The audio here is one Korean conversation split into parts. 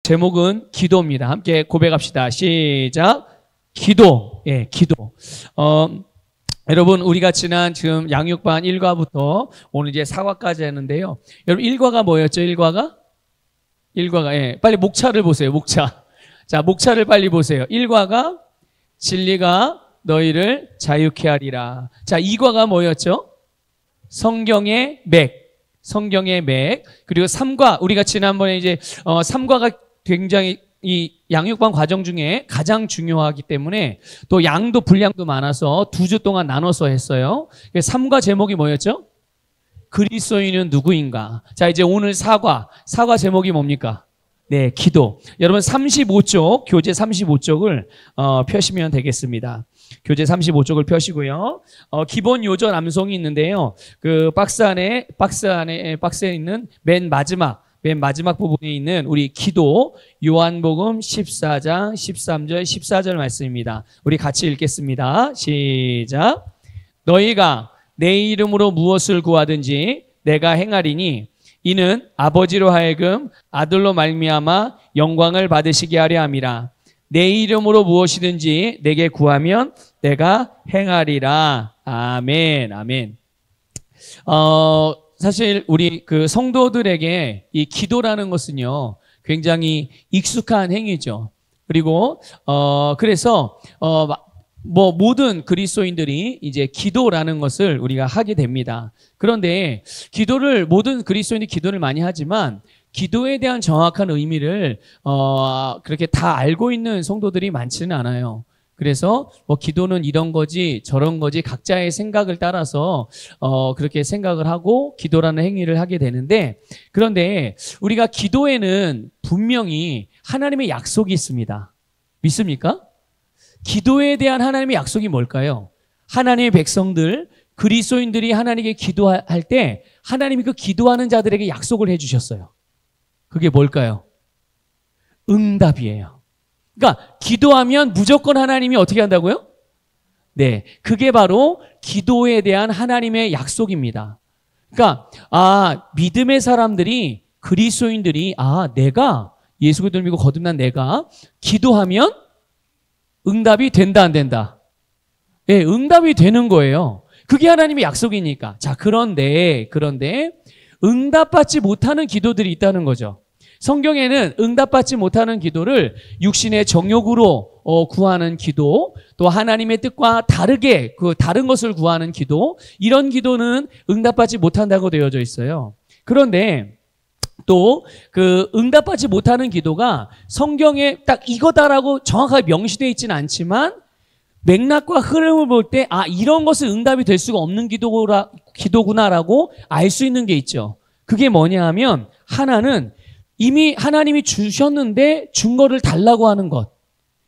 제목은 기도입니다. 함께 고백합시다. 시작. 기도. 예, 기도. 여러분, 우리가 지난 지금 양육반 1과부터 오늘 이제 4과까지 했는데요. 여러분, 1과가 뭐였죠? 1과가? 예. 빨리 목차를 보세요. 목차. 자, 목차를 빨리 보세요. 1과가 진리가 너희를 자유케 하리라. 자, 2과가 뭐였죠? 성경의 맥. 그리고 3과, 우리가 지난번에 이제 3과가 굉장히 이 양육반 과정 중에 가장 중요하기 때문에 또 양도 분량도 많아서 2주 동안 나눠서 했어요. 3과 제목이 뭐였죠? 그리스도인은 누구인가? 자, 이제 오늘 4과 제목이 뭡니까? 네, 기도. 여러분 35쪽, 교재 35쪽을 펴시면 되겠습니다. 교재 35쪽을 펴시고요. 기본 요절 암송이 있는데요. 그 박스에 있는 맨 마지막 부분에 있는 우리 기도, 요한복음 14장 13절 14절 말씀입니다. 우리 같이 읽겠습니다. 시작. 너희가 내 이름으로 무엇을 구하든지 내가 행하리니 이는 아버지로 하여금 아들로 말미암아 영광을 받으시게 하려 함이라. 내 이름으로 무엇이든지 내게 구하면 내가 행하리라. 아멘. 아멘. 사실 우리 그 성도들에게 이 기도라는 것은요, 굉장히 익숙한 행위죠. 그리고 그래서 뭐 모든 그리스도인들이 이제 기도라는 것을 우리가 하게 됩니다. 그런데 모든 그리스도인들이 기도를 많이 하지만 기도에 대한 정확한 의미를 그렇게 다 알고 있는 성도들이 많지는 않아요. 그래서 뭐 기도는 이런 거지 저런 거지 각자의 생각을 따라서 그렇게 생각을 하고 기도라는 행위를 하게 되는데, 그런데 우리가 기도에는 분명히 하나님의 약속이 있습니다. 믿습니까? 기도에 대한 하나님의 약속이 뭘까요? 하나님의 백성들, 그리스도인들이 하나님께 기도할 때 하나님이 그 기도하는 자들에게 약속을 해주셨어요. 그게 뭘까요? 응답이에요. 그러니까 기도하면 무조건 하나님이 어떻게 한다고요? 네, 그게 바로 기도에 대한 하나님의 약속입니다. 그러니까 믿음의 사람들이, 그리스도인들이 내가 예수 그리스도를 믿고 거듭난 내가 기도하면 응답이 된다 안 된다? 네, 응답이 되는 거예요. 그게 하나님의 약속이니까. 자, 그런데 응답받지 못하는 기도들이 있다는 거죠. 성경에는 응답받지 못하는 기도를 육신의 정욕으로 구하는 기도, 또 하나님의 뜻과 다르게 다른 것을 구하는 기도, 이런 기도는 응답받지 못한다고 되어져 있어요. 그런데 또 그 응답받지 못하는 기도가 성경에 딱 이거다라고 정확하게 명시되어 있지는 않지만 맥락과 흐름을 볼 때 이런 것은 응답이 될 수가 없는 기도구나라고 알 수 있는 게 있죠. 그게 뭐냐 하면, 하나는 이미 하나님이 주셨는데 준 거를 달라고 하는 것.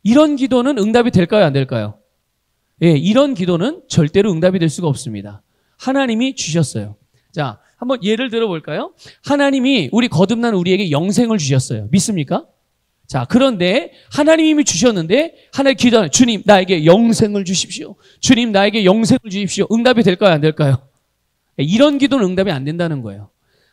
이런 기도는 응답이 될까요, 안 될까요? 예, 이런 기도는 절대로 응답이 될 수가 없습니다. 하나님이 주셨어요. 자, 한번 예를 들어 볼까요? 하나님이 거듭난 우리에게 영생을 주셨어요. 믿습니까? 자, 그런데 하나님이 이미 주셨는데 하나님 기도하는, 주님 나에게 영생을 주십시오. 주님 나에게 영생을 주십시오. 응답이 될까요, 안 될까요? 이런 기도는 응답이 안 된다는 거예요.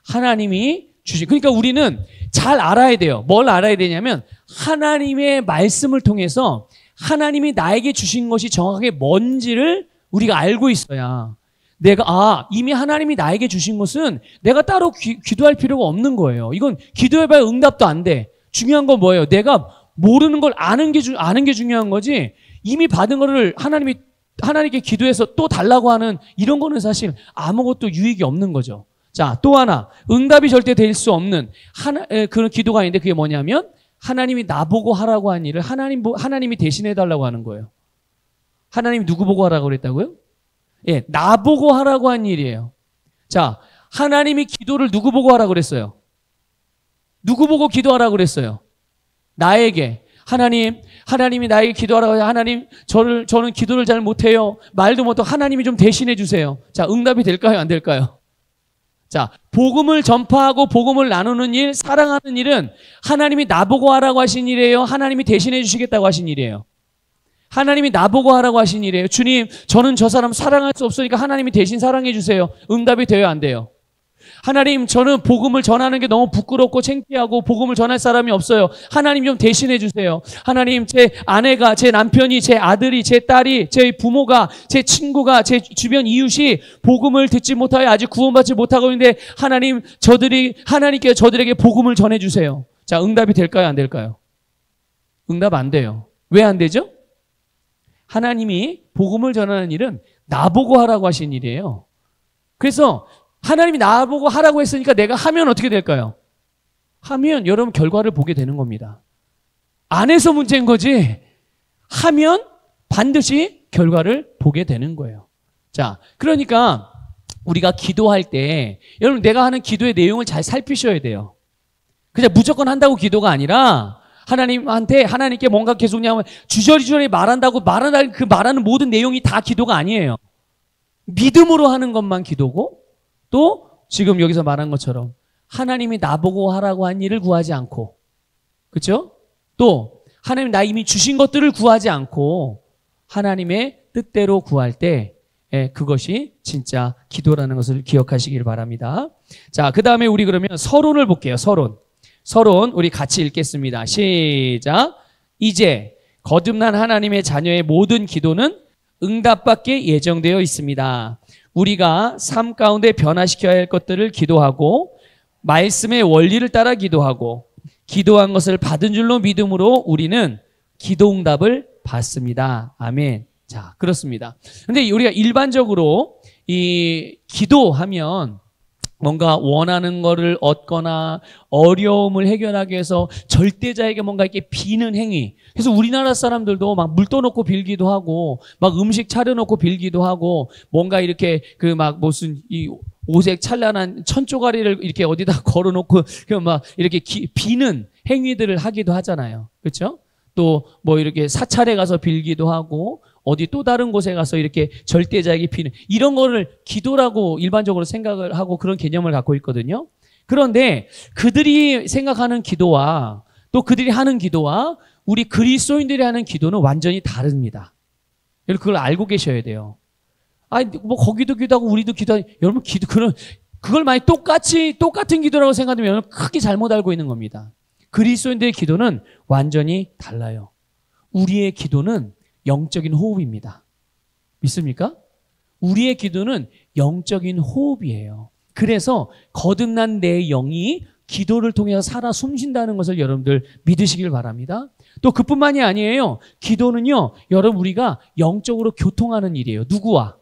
하나님이 그러니까 우리는 잘 알아야 돼요. 뭘 알아야 되냐면, 하나님의 말씀을 통해서 하나님이 나에게 주신 것이 정확하게 뭔지를 우리가 알고 있어야, 내가 이미 하나님이 나에게 주신 것은 내가 따로 기도할 필요가 없는 거예요. 이건 기도해봐야 응답도 안 돼. 중요한 건 뭐예요? 내가 모르는 걸 아는 게 중요한 거지, 이미 받은 거를 하나님께 기도해서 또 달라고 하는 이런 거는 사실 아무것도 유익이 없는 거죠. 자, 또 하나, 응답이 절대 될 수 없는 그런 기도가 있는데, 그게 뭐냐면 하나님이 나보고 하라고 한 일을 하나님이 대신해 달라고 하는 거예요. 하나님이 누구 보고 하라고 그랬다고요? 예, 나보고 하라고 한 일이에요. 자, 하나님이 기도를 누구 보고 하라고 그랬어요? 누구 보고 기도하라고 그랬어요? 나에게. 하나님이 나에게 기도하라고 해서, 하나님, 저는 기도를 잘 못해요. 말도 못하고 하나님이 좀 대신해 주세요. 자, 응답이 될까요, 안 될까요? 자, 복음을 전파하고 복음을 나누는 일, 사랑하는 일은 하나님이 나보고 하라고 하신 일이에요? 하나님이 대신해 주시겠다고 하신 일이에요? 하나님이 나보고 하라고 하신 일이에요. 주님, 저는 저 사람 사랑할 수 없으니까 하나님이 대신 사랑해 주세요. 응답이 돼요, 안 돼요? 하나님, 저는 복음을 전하는 게 너무 부끄럽고 창피하고 복음을 전할 사람이 없어요. 하나님 좀 대신해 주세요. 하나님, 제 아내가, 제 남편이, 제 아들이, 제 딸이, 제 부모가, 제 친구가, 제 주변 이웃이 복음을 듣지 못하여 아직 구원받지 못하고 있는데 하나님, 하나님께서 저들에게 복음을 전해 주세요. 자, 응답이 될까요? 안 될까요? 응답 안 돼요. 왜 안 되죠? 하나님이 복음을 전하는 일은 나보고 하라고 하신 일이에요. 그래서 하나님이 나보고 하라고 했으니까 내가 하면 어떻게 될까요? 하면 여러분 결과를 보게 되는 겁니다. 안 해서 문제인 거지 하면 반드시 결과를 보게 되는 거예요. 자, 그러니까 우리가 기도할 때 여러분 내가 하는 기도의 내용을 잘 살피셔야 돼요. 그냥 무조건 한다고 기도가 아니라 하나님께 뭔가 계속 그냥 주저리주저리 말한다고 그 말하는 모든 내용이 다 기도가 아니에요. 믿음으로 하는 것만 기도고 또 지금 여기서 말한 것처럼 하나님이 나보고 하라고 한 일을 구하지 않고 그렇죠? 또 하나님 나 이미 주신 것들을 구하지 않고 하나님의 뜻대로 구할 때 그것이 진짜 기도라는 것을 기억하시길 바랍니다. 자, 그 다음에 우리 그러면 서론을 볼게요. 서론 우리 같이 읽겠습니다. 시작. 이제 거듭난 하나님의 자녀의 모든 기도는 응답받게 예정되어 있습니다. 우리가 삶 가운데 변화시켜야 할 것들을 기도하고 말씀의 원리를 따라 기도하고 기도한 것을 받은 줄로 믿음으로 우리는 기도 응답을 받습니다. 아멘. 자, 그렇습니다. 근데 우리가 일반적으로 이 기도하면 뭔가 원하는 거를 얻거나 어려움을 해결하기 위해서 절대자에게 뭔가 이렇게 비는 행위. 그래서 우리나라 사람들도 막 물 떠놓고 빌기도 하고 막 음식 차려놓고 빌기도 하고 뭔가 이렇게 그 막 무슨 이 오색 찬란한 천조가리를 이렇게 어디다 걸어놓고 막 이렇게 비는 행위들을 하기도 하잖아요. 그렇죠? 또 뭐 이렇게 사찰에 가서 빌기도 하고 어디 또 다른 곳에 가서 이렇게 절대자에게 비는 이런 거를 기도라고 일반적으로 생각을 하고 그런 개념을 갖고 있거든요. 그런데 그들이 생각하는 기도와 또 그들이 하는 기도와 우리 그리스도인들이 하는 기도는 완전히 다릅니다. 여러분 그걸 알고 계셔야 돼요. 뭐 거기도 기도하고 우리도 기도하고 여러분 그걸 많이 똑같은 기도라고 생각하면 여러분 크게 잘못 알고 있는 겁니다. 그리스도인들의 기도는 완전히 달라요. 우리의 기도는 영적인 호흡입니다. 믿습니까? 우리의 기도는 영적인 호흡이에요. 그래서 거듭난 내 영이 기도를 통해서 살아 숨쉰다는 것을 여러분들 믿으시길 바랍니다. 또 그뿐만이 아니에요. 기도는요, 여러분 우리가 영적으로 교통하는 일이에요. 누구와?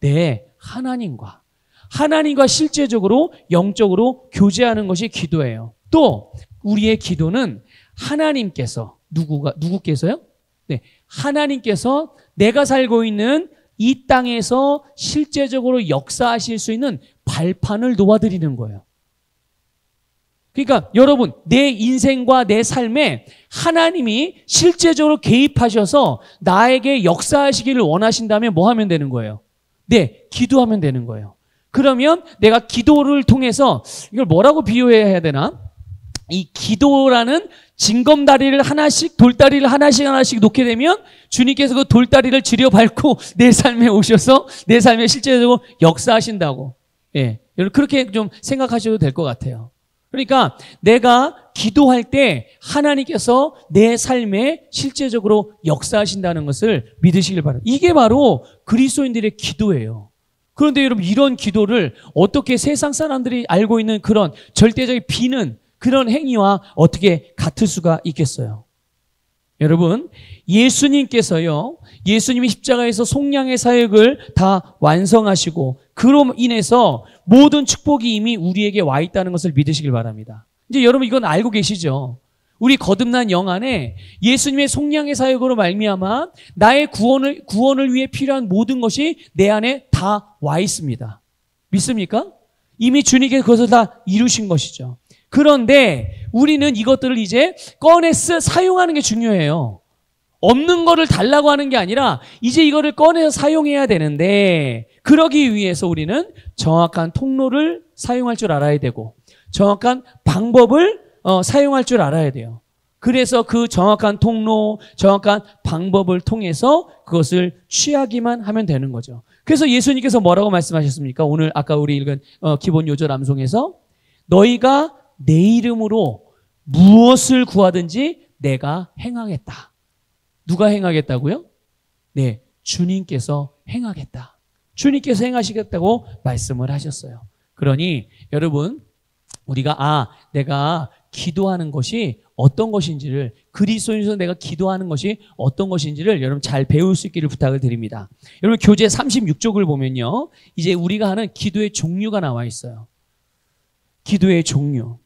네, 하나님과 실제적으로 영적으로 교제하는 것이 기도예요. 또 우리의 기도는 누구께서요? 네, 하나님께서 내가 살고 있는 이 땅에서 실제적으로 역사하실 수 있는 발판을 놓아드리는 거예요. 그러니까 여러분 내 인생과 내 삶에 하나님이 실제적으로 개입하셔서 나에게 역사하시기를 원하신다면 뭐 하면 되는 거예요? 네, 기도하면 되는 거예요. 그러면 내가 기도를 통해서 이걸 뭐라고 비유해야 되나? 이 기도라는 징검다리를 하나씩 돌다리를 하나씩 놓게 되면 주님께서 그 돌다리를 지려밟고 내 삶에 오셔서 내 삶에 실제적으로 역사하신다고. 예, 여러분 그렇게 좀 생각하셔도 될 것 같아요. 그러니까 내가 기도할 때 하나님께서 내 삶에 실제적으로 역사하신다는 것을 믿으시길 바랍니다. 이게 바로 그리스도인들의 기도예요. 그런데 여러분 이런 기도를 어떻게 세상 사람들이 알고 있는 그런 절대적인 비는 그런 행위와 어떻게 같을 수가 있겠어요? 여러분, 예수님이 십자가에서 속량의 사역을 다 완성하시고 그로 인해서 모든 축복이 이미 우리에게 와 있다는 것을 믿으시길 바랍니다. 이제 여러분 이건 알고 계시죠? 우리 거듭난 영 안에 예수님의 속량의 사역으로 말미암아 나의 구원을 위해 필요한 모든 것이 내 안에 다 와 있습니다. 믿습니까? 이미 주님께서 그것을 다 이루신 것이죠. 그런데 우리는 이것들을 이제 꺼내서 사용하는 게 중요해요. 없는 거를 달라고 하는 게 아니라 이제 이거를 꺼내서 사용해야 되는데 그러기 위해서 우리는 정확한 통로를 사용할 줄 알아야 되고 정확한 방법을 사용할 줄 알아야 돼요. 그래서 그 정확한 통로, 정확한 방법을 통해서 그것을 취하기만 하면 되는 거죠. 그래서 예수님께서 뭐라고 말씀하셨습니까? 오늘 아까 우리 읽은 기본 요절 암송에서 너희가 내 이름으로 무엇을 구하든지 내가 행하겠다. 누가 행하겠다고요? 네, 주님께서 행하겠다. 주님께서 행하시겠다고 말씀을 하셨어요. 그러니 여러분, 우리가 내가 기도하는 것이 어떤 것인지를, 그리스도인에서 내가 기도하는 것이 어떤 것인지를 여러분 잘 배울 수 있기를 부탁을 드립니다. 여러분 교재 36쪽을 보면요, 이제 우리가 하는 기도의 종류가 나와 있어요. 기도의 종류.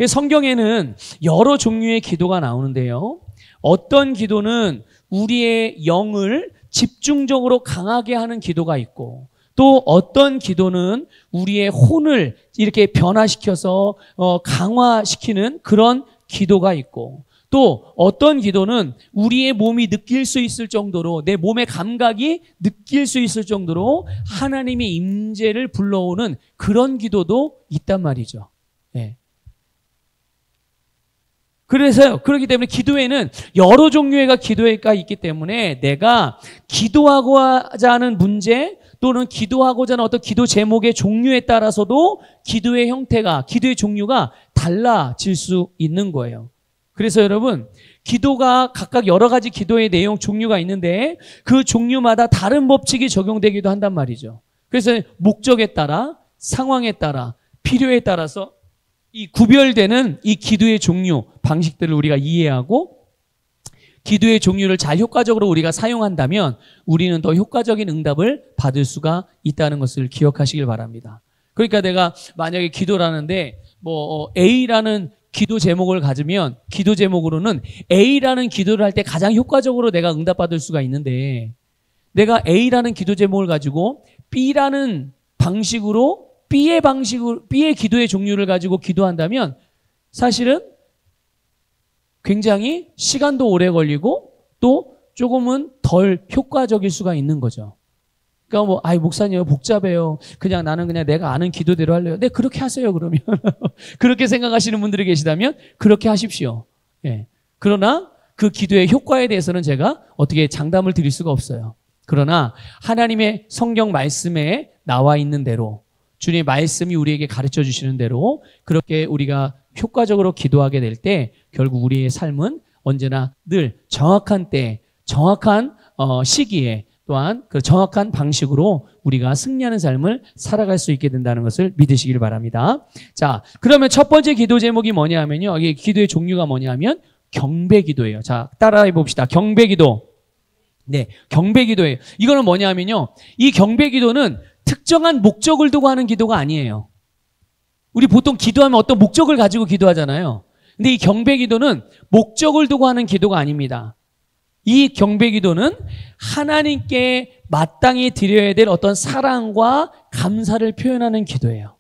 성경에는 여러 종류의 기도가 나오는데요, 어떤 기도는 우리의 영을 집중적으로 강하게 하는 기도가 있고, 또 어떤 기도는 우리의 혼을 이렇게 변화시켜서 강화시키는 그런 기도가 있고, 또 어떤 기도는 우리의 몸이 느낄 수 있을 정도로, 내 몸의 감각이 느낄 수 있을 정도로 하나님의 임재를 불러오는 그런 기도도 있단 말이죠. 네. 그래서요, 그렇기 때문에 기도에는 여러 종류의 기도가 있기 때문에 내가 기도하고자 하는 문제, 또는 기도하고자 하는 어떤 기도 제목의 종류에 따라서도 기도의 형태가, 기도의 종류가 달라질 수 있는 거예요. 그래서 여러분, 기도가 각각 여러 가지 기도의 내용, 종류가 있는데 그 종류마다 다른 법칙이 적용되기도 한단 말이죠. 그래서 목적에 따라, 상황에 따라, 필요에 따라서 이 구별되는 이 기도의 종류, 방식들을 우리가 이해하고, 기도의 종류를 잘 효과적으로 우리가 사용한다면 우리는 더 효과적인 응답을 받을 수가 있다는 것을 기억하시길 바랍니다. 그러니까 내가 만약에 기도를 하는데 A라는 기도 제목을 가지면, 기도 제목으로는 A라는 기도를 할 때 가장 효과적으로 내가 응답받을 수가 있는데, 내가 A라는 기도 제목을 가지고 B라는 방식으로 B의 기도의 종류를 가지고 기도한다면 사실은 굉장히 시간도 오래 걸리고 또 조금은 덜 효과적일 수가 있는 거죠. 그러니까 목사님 복잡해요. 나는 내가 아는 기도대로 할래요. 네, 그렇게 하세요, 그러면. 그렇게 생각하시는 분들이 계시다면 그렇게 하십시오. 예. 그러나 그 기도의 효과에 대해서는 제가 어떻게 장담을 드릴 수가 없어요. 그러나 하나님의 성경 말씀에 나와 있는 대로, 주님의 말씀이 우리에게 가르쳐 주시는 대로 그렇게 우리가 효과적으로 기도하게 될 때 결국 우리의 삶은 언제나 늘 정확한 때, 정확한 시기에, 또한 그 정확한 방식으로 우리가 승리하는 삶을 살아갈 수 있게 된다는 것을 믿으시길 바랍니다. 자, 그러면 첫 번째 기도 제목이 뭐냐 하면요, 이게 기도의 종류가 뭐냐 하면 경배 기도예요. 자, 따라해 봅시다. 경배 기도. 네, 경배 기도예요. 이거는 뭐냐 하면요, 이 경배 기도는 특정한 목적을 두고 하는 기도가 아니에요. 우리 보통 기도하면 어떤 목적을 가지고 기도하잖아요. 근데 이 경배 기도는 목적을 두고 하는 기도가 아닙니다. 이 경배 기도는 하나님께 마땅히 드려야 될 어떤 사랑과 감사를 표현하는 기도예요.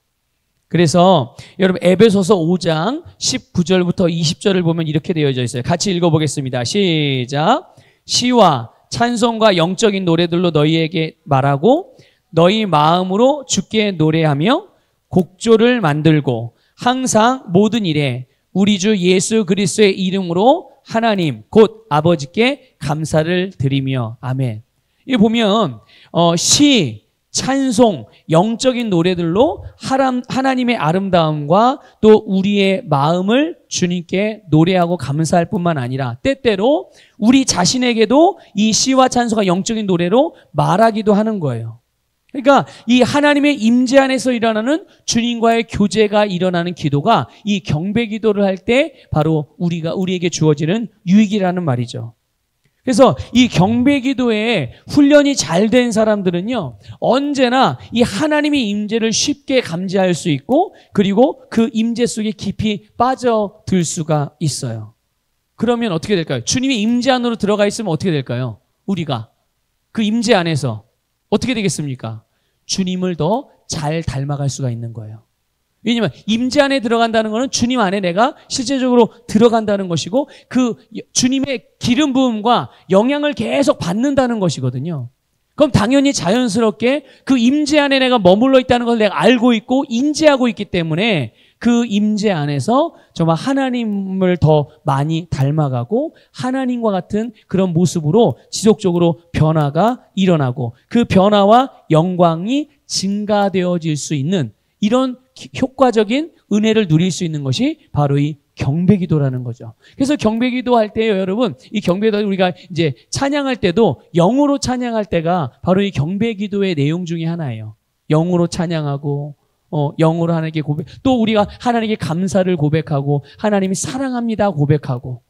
그래서 여러분 에베소서 5장 19절부터 20절을 보면 이렇게 되어져 있어요. 같이 읽어보겠습니다. 시작. 시와 찬송과 영적인 노래들로 너희에게 말하고 너희 마음으로 주께 노래하며 곡조를 만들고 항상 모든 일에 우리 주 예수 그리스도의 이름으로 하나님 곧 아버지께 감사를 드리며 아멘. 이 보면 시, 찬송, 영적인 노래들로 하나님의 아름다움과 또 우리의 마음을 주님께 노래하고 감사할 뿐만 아니라 때때로 우리 자신에게도 이 시와 찬송과 영적인 노래로 말하기도 하는 거예요. 그러니까 이 하나님의 임재 안에서 일어나는 주님과의 교제가 일어나는 기도가 이 경배 기도를 할 때 바로 우리에게 주어지는 유익이라는 말이죠. 그래서 이 경배 기도에 훈련이 잘 된 사람들은요, 언제나 이 하나님의 임재를 쉽게 감지할 수 있고, 그리고 그 임재 속에 깊이 빠져들 수가 있어요. 그러면 어떻게 될까요? 주님의 임재 안으로 들어가 있으면 어떻게 될까요? 우리가 그 임재 안에서 어떻게 되겠습니까? 주님을 더 잘 닮아갈 수가 있는 거예요. 왜냐하면 임재 안에 들어간다는 것은 주님 안에 내가 실제적으로 들어간다는 것이고, 그 주님의 기름 부음과 영향을 계속 받는다는 것이거든요. 그럼 당연히 자연스럽게 그 임재 안에 내가 머물러 있다는 걸 내가 알고 있고 인지하고 있기 때문에 그 임재 안에서 정말 하나님을 더 많이 닮아가고 하나님과 같은 그런 모습으로 지속적으로 변화가 일어나고 그 변화와 영광이 증가되어질 수 있는 이런 효과적인 은혜를 누릴 수 있는 것이 바로 이 경배기도라는 거죠. 그래서 경배기도 할 때요, 여러분, 이 경배기도 우리가 이제 찬양할 때도 영으로 찬양할 때가 바로 이 경배기도의 내용 중에 하나예요. 영으로 찬양하고, 영으로 하나님께 고백, 또 우리가 하나님께 감사를 고백하고, 하나님이 사랑합니다 고백하고,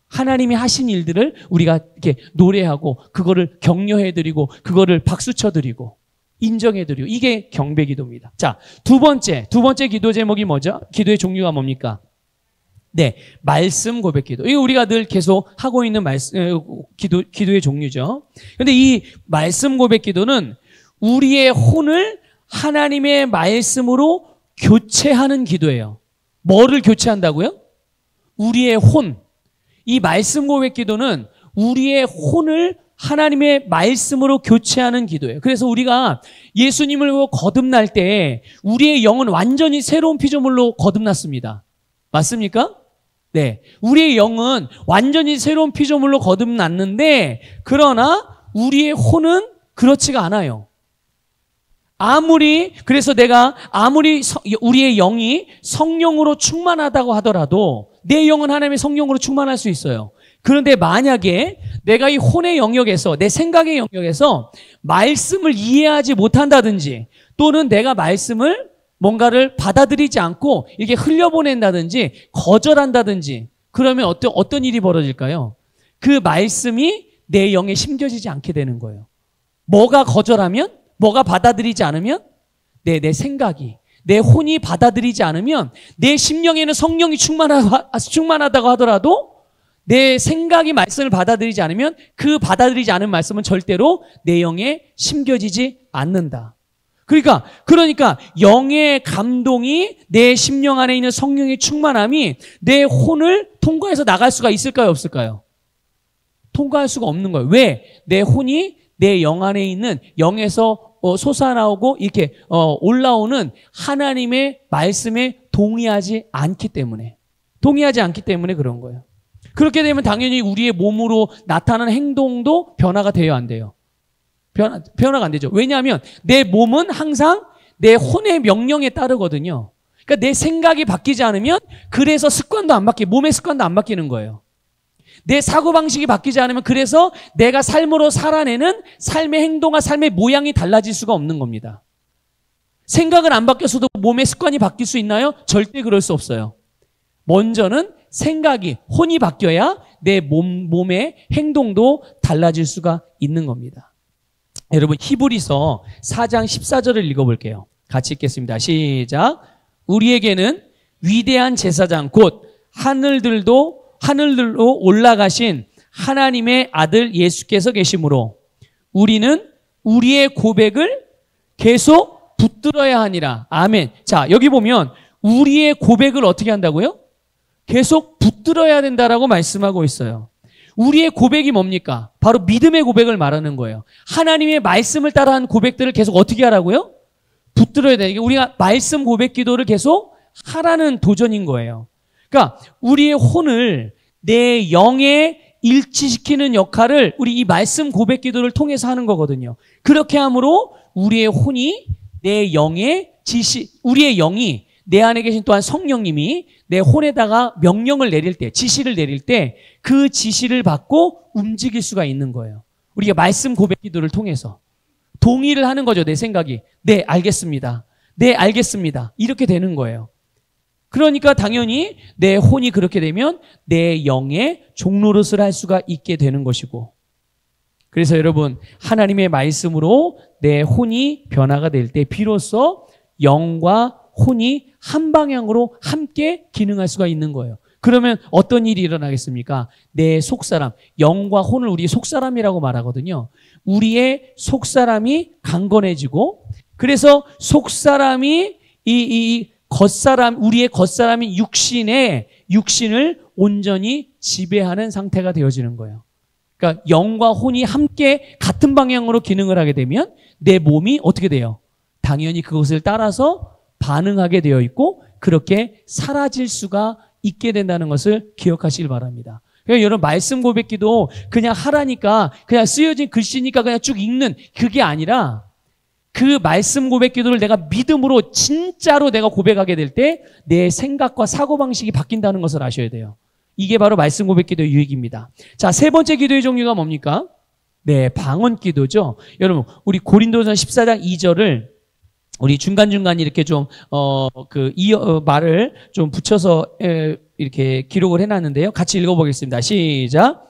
하나님이 하신 일들을 우리가 이렇게 노래하고, 그거를 격려해드리고, 그거를 박수쳐드리고, 인정해드리고, 이게 경배기도입니다. 자, 두 번째 기도 제목이 뭐죠? 기도의 종류가 뭡니까? 네, 말씀 고백 기도. 이거 우리가 늘 계속 하고 있는 기도의 종류죠. 근데 이 말씀 고백 기도는 우리의 혼을 하나님의 말씀으로 교체하는 기도예요. 뭐를 교체한다고요? 우리의 혼. 이 말씀 고백 기도는 우리의 혼을 하나님의 말씀으로 교체하는 기도예요. 그래서 우리가 예수님을 보고 거듭날 때 우리의 영은 완전히 새로운 피조물로 거듭났습니다. 맞습니까? 네. 우리의 영은 완전히 새로운 피조물로 거듭났는데, 그러나 우리의 혼은 그렇지가 않아요. 그래서 내가 아무리 우리의 영이 성령으로 충만하다고 하더라도 내 영은 하나님의 성령으로 충만할 수 있어요. 그런데 만약에 내가 이 혼의 영역에서, 내 생각의 영역에서 말씀을 이해하지 못한다든지, 또는 내가 말씀을 뭔가를 받아들이지 않고 이렇게 흘려보낸다든지 거절한다든지, 그러면 어떤 일이 벌어질까요? 그 말씀이 내 영에 심겨지지 않게 되는 거예요. 뭐가 거절하면? 뭐가 받아들이지 않으면? 내 생각이, 내 혼이 받아들이지 않으면, 내 심령에는 성령이 충만하다고 하더라도 내 생각이 말씀을 받아들이지 않으면 그 받아들이지 않은 말씀은 절대로 내 영에 심겨지지 않는다. 그러니까 영의 감동이 내 심령 안에 있는 성령의 충만함이 내 혼을 통과해서 나갈 수가 있을까요, 없을까요? 통과할 수가 없는 거예요. 왜? 내 혼이 내 영 안에 있는, 영에서 솟아나오고 이렇게 올라오는 하나님의 말씀에 동의하지 않기 때문에 그런 거예요. 그렇게 되면 당연히 우리의 몸으로 나타나는 행동도 변화가 돼요, 안 돼요? 변화가 안 되죠. 왜냐하면 내 몸은 항상 내 혼의 명령에 따르거든요. 그러니까 내 생각이 바뀌지 않으면, 그래서 몸의 습관도 안 바뀌는 거예요. 내 사고방식이 바뀌지 않으면, 그래서 내가 삶으로 살아내는 삶의 행동과 삶의 모양이 달라질 수가 없는 겁니다. 생각은 안 바뀌었어도 몸의 습관이 바뀔 수 있나요? 절대 그럴 수 없어요. 먼저는 생각이, 혼이 바뀌어야 내 몸의 행동도 달라질 수가 있는 겁니다. 여러분, 히브리서 4장 14절을 읽어볼게요. 같이 읽겠습니다. 시작. 우리에게는 위대한 제사장 곧 하늘들로 올라가신 하나님의 아들 예수께서 계시므로 우리는 우리의 고백을 계속 붙들어야 하니라. 아멘. 자, 여기 보면 우리의 고백을 어떻게 한다고요? 계속 붙들어야 된다라고 말씀하고 있어요. 우리의 고백이 뭡니까? 바로 믿음의 고백을 말하는 거예요. 하나님의 말씀을 따라한 고백들을 계속 어떻게 하라고요? 붙들어야 돼요. 우리가 말씀 고백 기도를 계속 하라는 도전인 거예요. 그러니까 우리의 혼을 내 영에 일치시키는 역할을 우리 이 말씀 고백 기도를 통해서 하는 거거든요. 그렇게 함으로 우리의 혼이 내 영의 우리의 영이, 내 안에 계신 또한 성령님이 내 혼에다가 명령을 내릴 때, 지시를 내릴 때 그 지시를 받고 움직일 수가 있는 거예요. 우리가 말씀 고백 기도를 통해서 동의를 하는 거죠. 내 생각이. 네, 알겠습니다. 네, 알겠습니다. 이렇게 되는 거예요. 그러니까 당연히 내 혼이 그렇게 되면 내 영의 종노릇을 할 수가 있게 되는 것이고, 그래서 여러분, 하나님의 말씀으로 내 혼이 변화가 될 때 비로소 영과 혼이 한 방향으로 함께 기능할 수가 있는 거예요. 그러면 어떤 일이 일어나겠습니까? 내 속사람, 영과 혼을 우리 속사람이라고 말하거든요. 우리의 속사람이 강건해지고, 그래서 속사람이 우리의 겉사람이 육신을 온전히 지배하는 상태가 되어지는 거예요. 그러니까 영과 혼이 함께 같은 방향으로 기능을 하게 되면 내 몸이 어떻게 돼요? 당연히 그것을 따라서 반응하게 되어 있고, 그렇게 사라질 수가 있게 된다는 것을 기억하시길 바랍니다. 그러니까 여러분 말씀 고백기도 그냥 하라니까 그냥 쓰여진 글씨니까 그냥 쭉 읽는 그게 아니라 그 말씀 고백기도를 내가 믿음으로 진짜로 내가 고백하게 될 때 내 생각과 사고방식이 바뀐다는 것을 아셔야 돼요. 이게 바로 말씀 고백기도의 유익입니다. 자, 세 번째 기도의 종류가 뭡니까? 네, 방언기도죠. 여러분 우리 고린도전 14장 2절을 우리 중간중간 이렇게 좀, 말을 좀 붙여서, 이렇게 기록을 해놨는데요. 같이 읽어보겠습니다. 시작.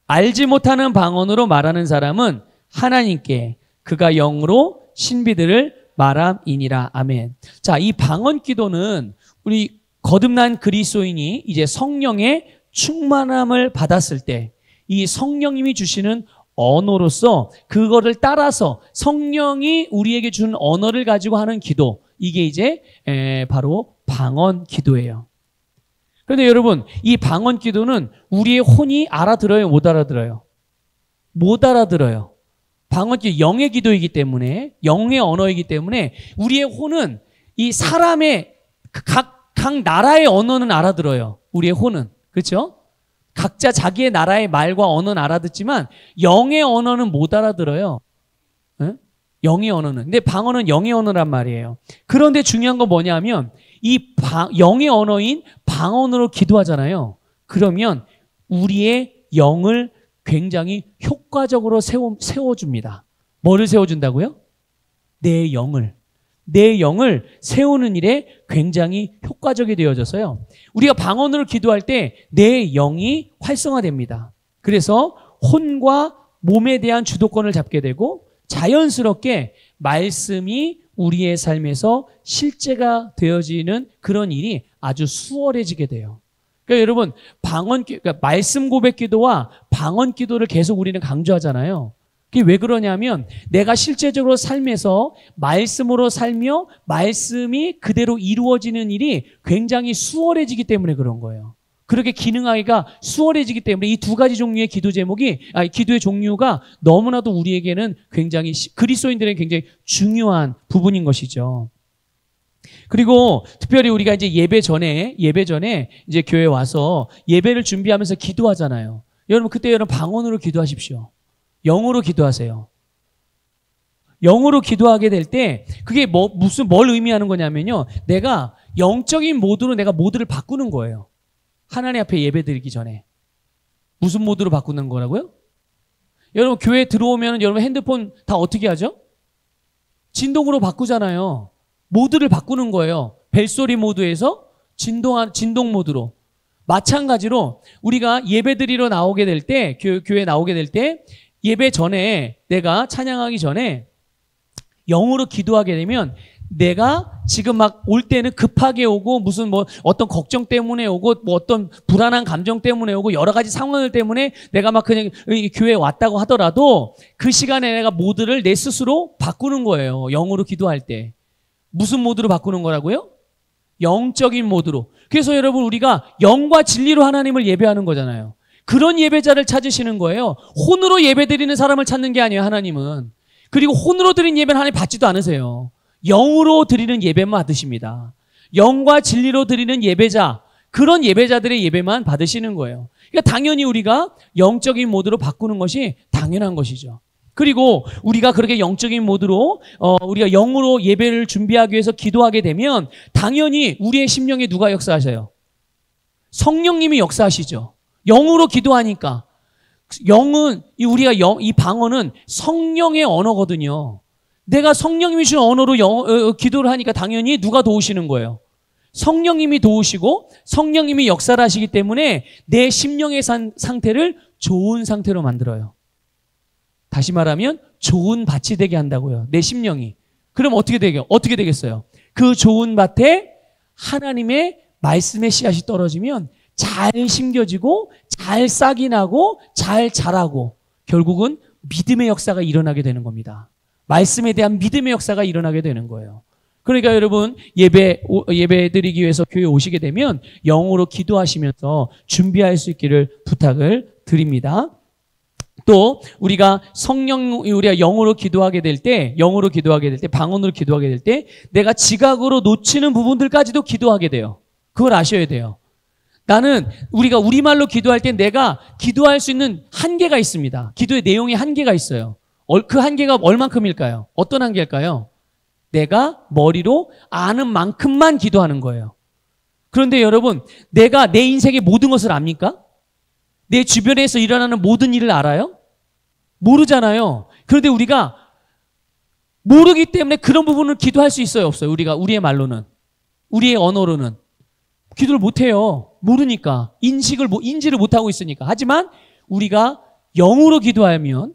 알지 못하는 방언으로 말하는 사람은 하나님께 그가 영으로 신비들을 말함이니라. 아멘. 자, 이 방언 기도는 우리 거듭난 그리스도인이 이제 성령의 충만함을 받았을 때 이 성령님이 주시는 언어로서 그거를 따라서 성령이 우리에게 준 언어를 가지고 하는 기도, 이게 이제 바로 방언 기도예요. 그런데 여러분 이 방언 기도는 우리의 혼이 알아들어요? 못 알아들어요? 못 알아들어요. 방언 기도 영의 기도이기 때문에, 영의 언어이기 때문에 우리의 혼은 이 사람의 각 나라의 언어는 알아들어요. 우리의 혼은. 그렇죠? 각자 자기의 나라의 말과 언어는 알아듣지만 영의 언어는 못 알아들어요. 네? 영의 언어는. 근데 방언은 영의 언어란 말이에요. 그런데 중요한 건 뭐냐면 이 영의 언어인 방언으로 기도하잖아요. 그러면 우리의 영을 굉장히 효과적으로 세워줍니다. 뭐를 세워준다고요? 내 영을 세우는 일에 굉장히 효과적이 되어져서요. 우리가 방언으로 기도할 때 내 영이 활성화됩니다. 그래서 혼과 몸에 대한 주도권을 잡게 되고 자연스럽게 말씀이 우리의 삶에서 실제가 되어지는 그런 일이 아주 수월해지게 돼요. 그러니까 여러분 그러니까 말씀 고백 기도와 방언 기도를 계속 우리는 강조하잖아요. 그게 왜 그러냐면 내가 실제적으로 삶에서 말씀으로 살며 말씀이 그대로 이루어지는 일이 굉장히 수월해지기 때문에 그런 거예요. 그렇게 기능하기가 수월해지기 때문에 이 두 가지 종류의 기도의 종류가 너무나도 우리에게는 굉장히 그리스도인들에게 굉장히 중요한 부분인 것이죠. 그리고 특별히 우리가 이제 예배 전에 이제 교회 와서 예배를 준비하면서 기도하잖아요. 여러분 그때 여러분 방언으로 기도하십시오. 영으로 기도하세요. 영으로 기도하게 될 때 그게 뭘 의미하는 거냐면요. 내가 영적인 모드로 내가 모드를 바꾸는 거예요. 하나님 앞에 예배 드리기 전에. 무슨 모드로 바꾸는 거라고요? 여러분 교회 들어오면 여러분 핸드폰 다 어떻게 하죠? 진동으로 바꾸잖아요. 모드를 바꾸는 거예요. 벨소리 모드에서 진동 모드로. 마찬가지로 우리가 예배 드리러 나오게 될 때, 교회 나오게 될 때 예배 전에 내가 찬양하기 전에 영으로 기도하게 되면 내가 지금 막 올 때는 급하게 오고 무슨 어떤 걱정 때문에 오고 어떤 불안한 감정 때문에 오고 여러 가지 상황들 때문에 내가 막 그냥 교회에 왔다고 하더라도 그 시간에 내가 모드를 내 스스로 바꾸는 거예요. 영으로 기도할 때. 무슨 모드로 바꾸는 거라고요? 영적인 모드로. 그래서 여러분 우리가 영과 진리로 하나님을 예배하는 거잖아요. 그런 예배자를 찾으시는 거예요. 혼으로 예배드리는 사람을 찾는 게 아니에요, 하나님은. 그리고 혼으로 드린 예배는 하나님 받지도 않으세요. 영으로 드리는 예배만 받으십니다. 영과 진리로 드리는 예배자, 그런 예배자들의 예배만 받으시는 거예요. 그러니까 당연히 우리가 영적인 모드로 바꾸는 것이 당연한 것이죠. 그리고 우리가 그렇게 영적인 모드로 우리가 영으로 예배를 준비하기 위해서 기도하게 되면 당연히 우리의 심령에 누가 역사하셔요? 성령님이 역사하시죠. 영으로 기도하니까. 이 방언은 성령의 언어거든요. 내가 성령님이 주신 언어로 기도를 하니까 당연히 누가 도우시는 거예요? 성령님이 도우시고 성령님이 역사를 하시기 때문에 내 심령의 상태를 좋은 상태로 만들어요. 다시 말하면 좋은 밭이 되게 한다고요. 내 심령이. 그럼 어떻게 되겠어요? 그 좋은 밭에 하나님의 말씀의 씨앗이 떨어지면 잘 심겨지고 잘 싹이 나고 잘 자라고 결국은 믿음의 역사가 일어나게 되는 겁니다. 말씀에 대한 믿음의 역사가 일어나게 되는 거예요. 그러니까 여러분 예배 드리기 위해서 교회에 오시게 되면 영으로 기도하시면서 준비할 수 있기를 부탁을 드립니다. 또 우리가 우리가 영어로 기도하게 될 때, 방언으로 기도하게 될 때 내가 지각으로 놓치는 부분들까지도 기도하게 돼요. 그걸 아셔야 돼요. 우리가 우리말로 기도할 때 내가 기도할 수 있는 한계가 있습니다. 기도의 내용에 한계가 있어요. 그 한계가 얼만큼일까요? 어떤 한계일까요? 내가 머리로 아는 만큼만 기도하는 거예요. 그런데 여러분, 내가 내 인생의 모든 것을 압니까? 내 주변에서 일어나는 모든 일을 알아요? 모르잖아요. 그런데 우리가 모르기 때문에 그런 부분을 기도할 수 있어요, 없어요? 우리의 말로는, 우리의 언어로는 기도를 못해요. 모르니까. 인지를 못하고 있으니까. 하지만 우리가 영으로 기도하면,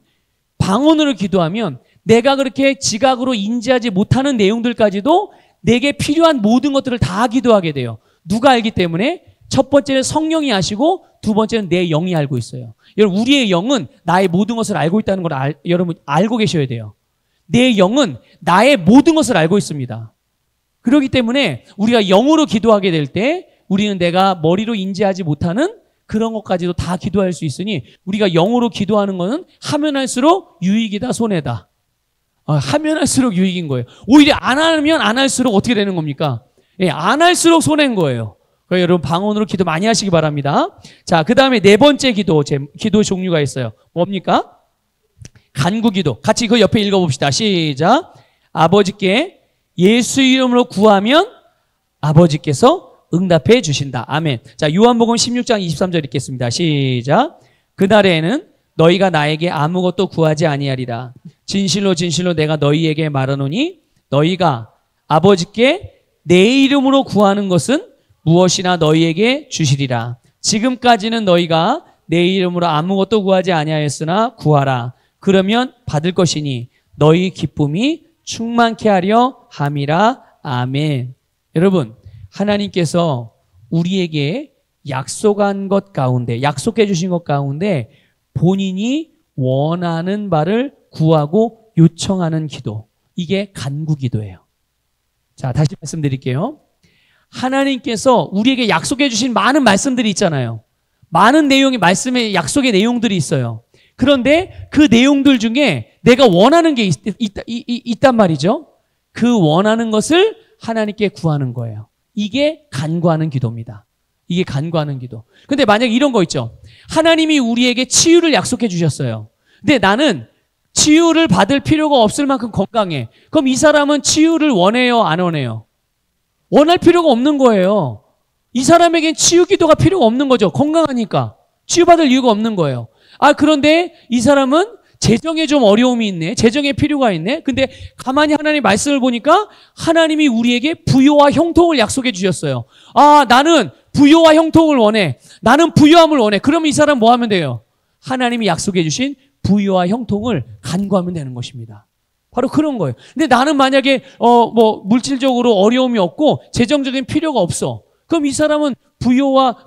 방언으로 기도하면 내가 그렇게 지각으로 인지하지 못하는 내용들까지도 내게 필요한 모든 것들을 다 기도하게 돼요. 누가 알기 때문에? 첫 번째는 성령이 아시고 두 번째는 내 영이 알고 있어요. 여러분, 우리의 영은 나의 모든 것을 알고 있다는 걸 여러분 알고 계셔야 돼요. 내 영은 나의 모든 것을 알고 있습니다. 그렇기 때문에 우리가 영으로 기도하게 될 때 우리는 내가 머리로 인지하지 못하는 그런 것까지도 다 기도할 수 있으니 우리가 영으로 기도하는 것은 하면 할수록 유익이다, 손해다. 하면 할수록 유익인 거예요. 오히려 안 하면 안 할수록 어떻게 되는 겁니까? 예, 안 할수록 손해인 거예요. 그러니까 여러분 방언으로 기도 많이 하시기 바랍니다. 자, 그 다음에 네 번째 기도 종류가 있어요. 뭡니까? 간구기도. 같이 그 옆에 읽어봅시다. 시작. 아버지께 예수 이름으로 구하면 아버지께서 응답해 주신다. 아멘. 자, 요한복음 16장 23절 읽겠습니다. 시작. 그날에는 너희가 나에게 아무것도 구하지 아니하리라. 진실로 진실로 내가 너희에게 말하노니 너희가 아버지께 내 이름으로 구하는 것은 무엇이나 너희에게 주시리라. 지금까지는 너희가 내 이름으로 아무것도 구하지 아니하였으나 구하라. 그러면 받을 것이니 너희 기쁨이 충만케 하려 함이라. 아멘. 여러분, 하나님께서 우리에게 약속한 것 가운데, 약속해 주신 것 가운데 본인이 원하는 바를 구하고 요청하는 기도, 이게 간구기도예요. 자, 다시 말씀드릴게요. 하나님께서 우리에게 약속해 주신 많은 말씀들이 있잖아요. 많은 내용의 말씀의 약속의 내용들이 있어요. 그런데 그 내용들 중에 내가 원하는 게 있단 말이죠. 그 원하는 것을 하나님께 구하는 거예요. 이게 간구하는 기도입니다. 이게 간구하는 기도. 근데 만약 이런 거 있죠. 하나님이 우리에게 치유를 약속해 주셨어요. 근데 나는 치유를 받을 필요가 없을 만큼 건강해. 그럼 이 사람은 치유를 원해요, 안 원해요? 원할 필요가 없는 거예요. 이 사람에겐 치유 기도가 필요가 없는 거죠. 건강하니까. 치유받을 이유가 없는 거예요. 그런데 이 사람은 재정에 좀 어려움이 있네. 재정에 필요가 있네. 근데 가만히 하나님 말씀을 보니까 하나님이 우리에게 부요와 형통을 약속해 주셨어요. 나는 부요와 형통을 원해. 나는 부요함을 원해. 그러면 이 사람 뭐 하면 돼요? 하나님이 약속해 주신 부요와 형통을 간구하면 되는 것입니다. 바로 그런 거예요. 근데 나는 만약에 물질적으로 어려움이 없고 재정적인 필요가 없어. 그럼 이 사람은